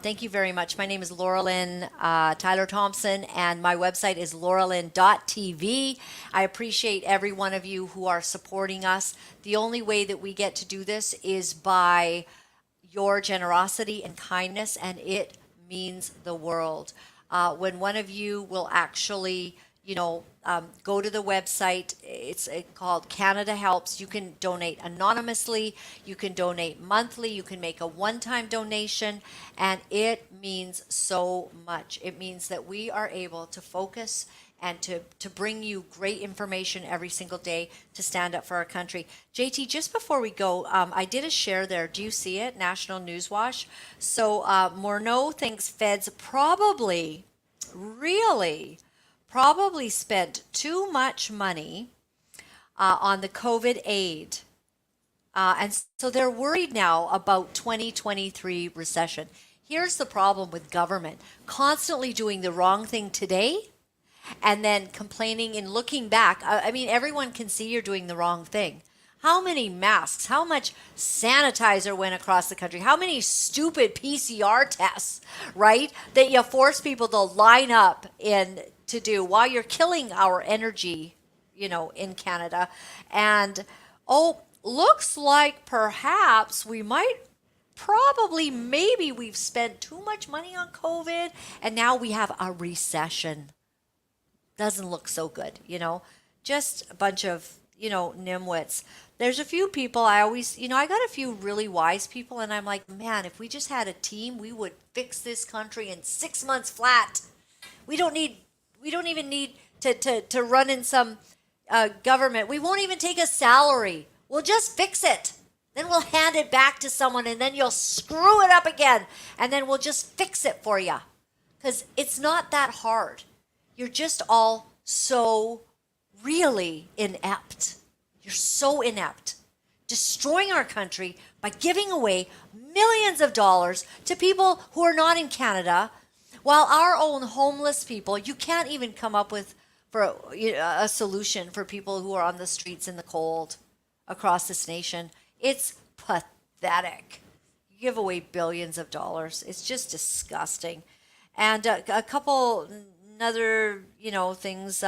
Thank you very much. My name is Laura-Lynn Tyler Thompson, and my website is lauralynn.tv. I appreciate every one of you who are supporting us. The only way that we get to do this is by your generosity and kindness, and it means the world. When one of you will actually, go to the website, it's called Canada Helps. You can donate anonymously, you can donate monthly, you can make a one-time donation, and it means so much. It means that we are able to focus and to bring you great information every single day to stand up for our country. JT, just before we go, I did a share there. Do you see it? National News Wash. So Morneau thinks feds probably spent too much money on the COVID aid. And so they're worried now about 2023 recession. Here's the problem with government: constantly doing the wrong thing today and then complaining and looking back. I mean, everyone can see you're doing the wrong thing. How many masks, how much sanitizer went across the country, how many stupid PCR tests, right, that you force people to line up in to do while you're killing our energy, in Canada. And, looks like perhaps we might maybe we've spent too much money on COVID and now we have a recession. Doesn't look so good, just a bunch of, nimwits. There's a few people I always, I got a few really wise people, and I'm like, man, if we just had a team, we would fix this country in 6 months flat. We don't even need to run in some government. We won't even take a salary. We'll just fix it. Then we'll hand it back to someone, and then you'll screw it up again, and then we'll just fix it for you. Because it's not that hard. You're just all so really inept. You're so inept. Destroying our country by giving away millions of dollars to people who are not in Canada, while our own homeless people, you can't even come up with a solution for people who are on the streets in the cold across this nation. It's pathetic. You give away billions of dollars. It's just disgusting. And a couple other, things.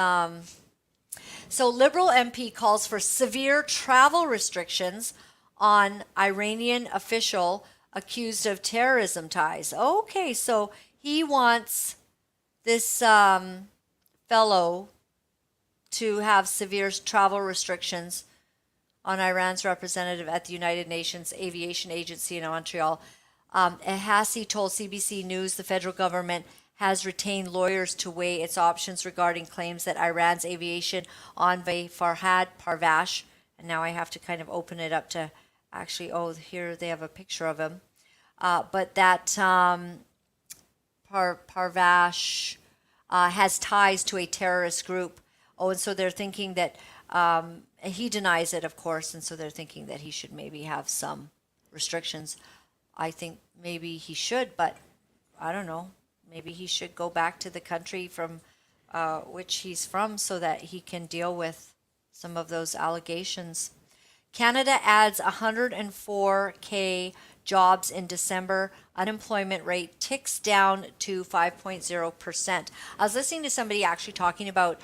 So Liberal MP calls for severe travel restrictions on Iranian official accused of terrorism ties. Okay, so he wants this fellow to have severe travel restrictions on Iran's representative at the United Nations Aviation Agency in Montreal. Hassi told CBC News the federal government has retained lawyers to weigh its options regarding claims that Iran's aviation envoy Farhad Parvash, and now I have to kind of open it up to actually, here they have a picture of him, but that Parvash has ties to a terrorist group. And so they're thinking that He denies it, of course, and so they're thinking that he should maybe have some restrictions. I think maybe he should, but I don't know. Maybe he should go back to the country from which he's from so that he can deal with some of those allegations. Canada adds 104K jobs in December. Unemployment rate ticks down to 5.0%. I was listening to somebody actually talking about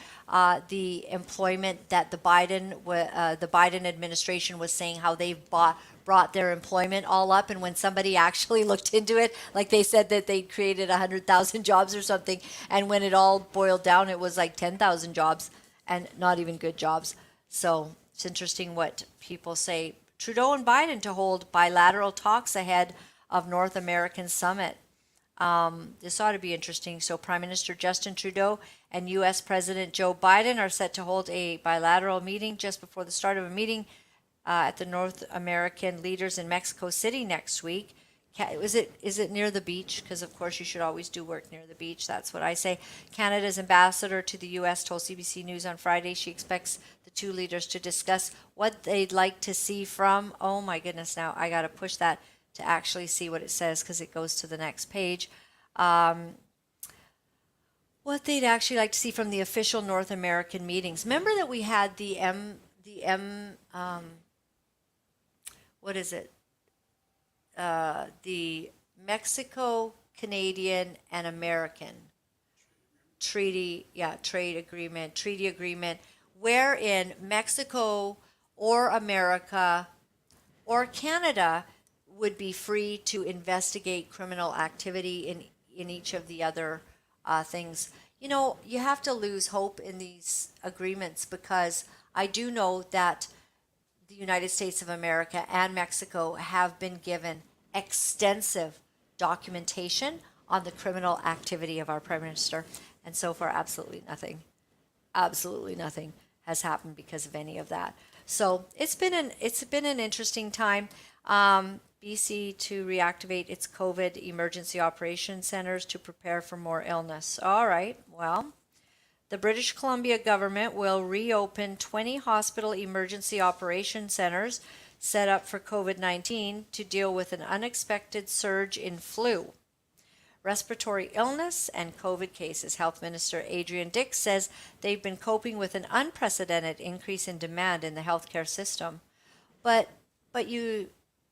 the employment that the Biden administration was saying how they've brought their employment all up. And when somebody actually looked into it, like they said that they created 100,000 jobs or something. And when it all boiled down, it was like 10,000 jobs and not even good jobs. So it's interesting what people say. Trudeau and Biden to hold bilateral talks ahead of North American summit. This ought to be interesting. So Prime Minister Justin Trudeau and U.S. President Joe Biden are set to hold a bilateral meeting just before the start of a meeting at the North American leaders in Mexico City next week. Is it near the beach? Because of course you should always do work near the beach. That's what I say. Canada's ambassador to the U.S. told CBC News on Friday she expects the two leaders to discuss what they'd like to see from. Oh my goodness! Now I got to push that to actually see what it says because it goes to the next page. What they'd actually like to see from the official North American meetings. Remember that we had what is it? The Mexico, Canadian, and American treaty agreement, wherein Mexico or America or Canada would be free to investigate criminal activity in each of the other things. You know, you have to lose hope in these agreements because I do know that the United States of America and Mexico have been given extensive documentation on the criminal activity of our Prime Minister. And so far, absolutely nothing has happened because of any of that. So it's been an interesting time. BC to reactivate its COVID emergency operation centers to prepare for more illness. All right, well, the British Columbia government will reopen 20 hospital emergency operation centers set up for COVID-19 to deal with an unexpected surge in flu, respiratory illness, and COVID cases. Health Minister Adrian Dix says they've been coping with an unprecedented increase in demand in the healthcare system. But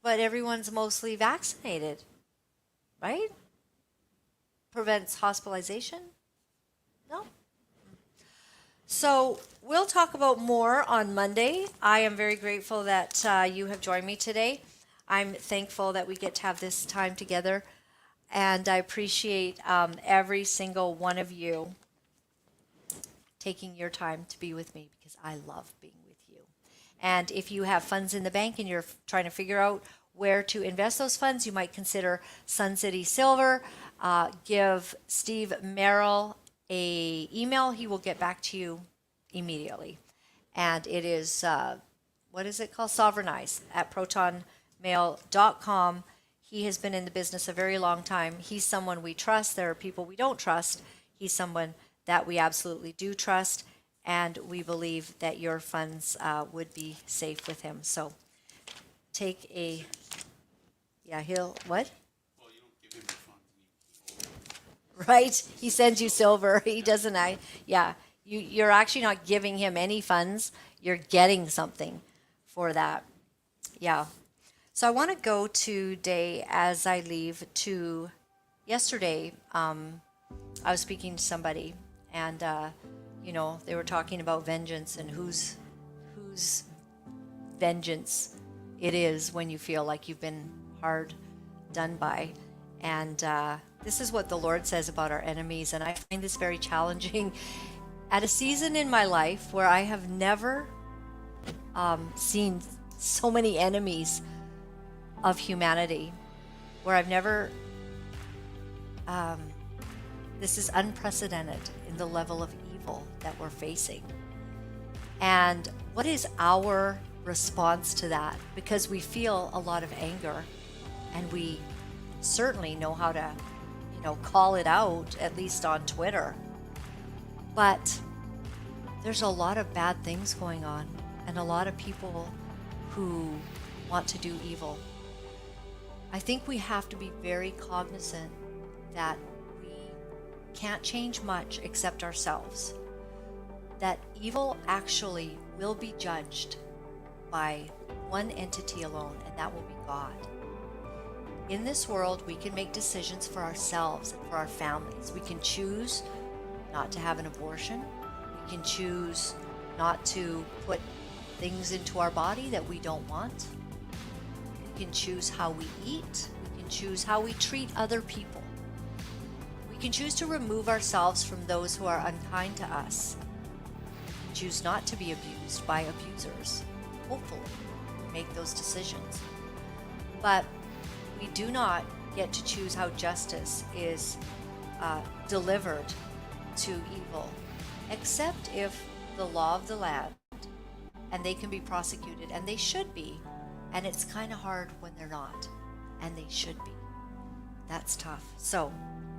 everyone's mostly vaccinated, right? Prevents hospitalization? No. So we'll talk about more on Monday. I am very grateful that you have joined me today. I'm thankful that we get to have this time together, and I appreciate every single one of you taking your time to be with me because I love being with you. And if you have funds in the bank and you're trying to figure out where to invest those funds, you might consider Sun City Silver. Give Steve Merrill a email. He will get back to you immediately. And it is, what is it called? Sovereignize at protonmail.com. He has been in the business a very long time. He's someone we trust. There are people we don't trust. He's someone that we absolutely do trust. And we believe that your funds would be safe with him. So take a, he'll, what? Well, you don't give him the funds. Right? He sends you silver. He doesn't. You're actually not giving him any funds. You're getting something for that. Yeah. So I want to go today as I leave to yesterday. I was speaking to somebody and, they were talking about vengeance and whose vengeance it is when you feel like you've been hard done by. And this is what the Lord says about our enemies. And I find this very challenging at a season in my life where I have never seen so many enemies of humanity, where I've never, this is unprecedented in the level of evil that we're facing. And what is our response to that? Because we feel a lot of anger and we certainly know how to, call it out, at least on Twitter. But there's a lot of bad things going on and a lot of people who want to do evil. I think we have to be very cognizant that we can't change much except ourselves. That evil actually will be judged by one entity alone, and that will be God. In this world, we can make decisions for ourselves and for our families. We can choose not to have an abortion. We can choose not to put things into our body that we don't want. We can choose how we eat. We can choose how we treat other people. We can choose to remove ourselves from those who are unkind to us. We can choose not to be abused by abusers. Hopefully, we make those decisions. But we do not get to choose how justice is delivered to evil, except if the law of the land, and they can be prosecuted, and they should be, and it's kind of hard when they're not, and they should be. That's tough. So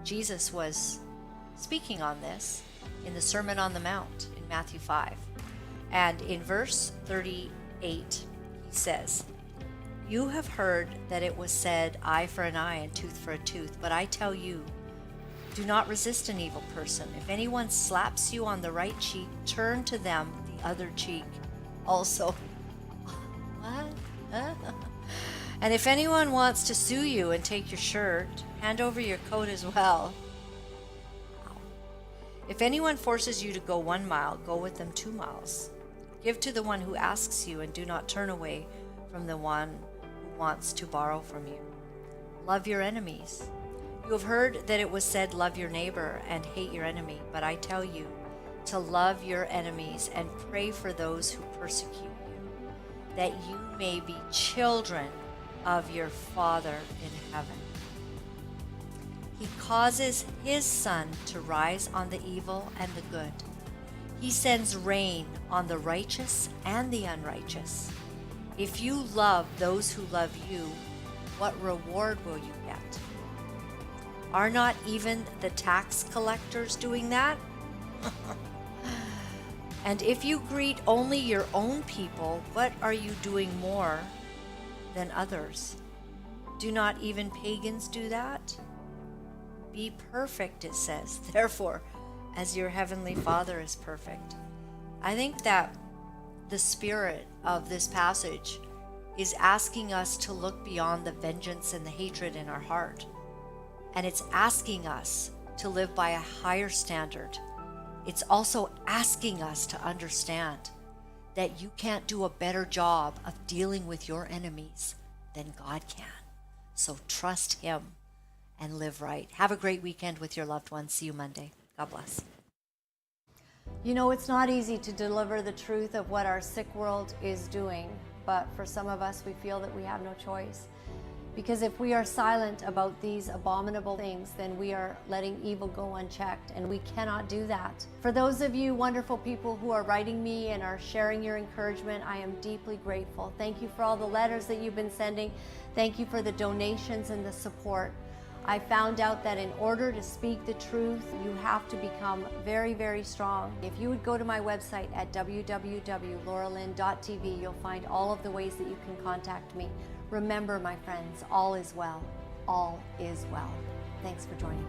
Jesus was speaking on this in the Sermon on the Mount in Matthew 5, and in verse 38 he says, "You have heard that it was said, eye for an eye and tooth for a tooth, but I tell you, do not resist an evil person. If anyone slaps you on the right cheek, turn to them the other cheek also." What? "And if anyone wants to sue you and take your shirt, hand over your coat as well. If anyone forces you to go 1 mile, go with them 2 miles. Give to the one who asks you, and do not turn away from the one who wants to borrow from you. Love your enemies. You have heard that it was said, love your neighbor and hate your enemy. But I tell you to love your enemies and pray for those who persecute you, that you may be children of your Father in heaven. He causes his sun to rise on the evil and the good. He sends rain on the righteous and the unrighteous. If you love those who love you, what reward will you get? Are not even the tax collectors doing that? And if you greet only your own people, what are you doing more than others? Do not even pagans do that? Be perfect, it says, therefore, as your heavenly Father is perfect. I think that the spirit of this passage is asking us to look beyond the vengeance and the hatred in our heart. And it's asking us to live by a higher standard. It's also asking us to understand that you can't do a better job of dealing with your enemies than God can. So trust him and live right. Have a great weekend with your loved ones. See you Monday. God bless. You know, it's not easy to deliver the truth of what our sick world is doing, but for some of us, we feel that we have no choice. Because if we are silent about these abominable things, then we are letting evil go unchecked, and we cannot do that. For those of you wonderful people who are writing me and are sharing your encouragement, I am deeply grateful. Thank you for all the letters that you've been sending. Thank you for the donations and the support. I found out that in order to speak the truth, you have to become very, very strong. If you would go to my website at www.laura-lynn.tv, you'll find all of the ways that you can contact me. Remember, my friends, all is well. All is well. Thanks for joining me.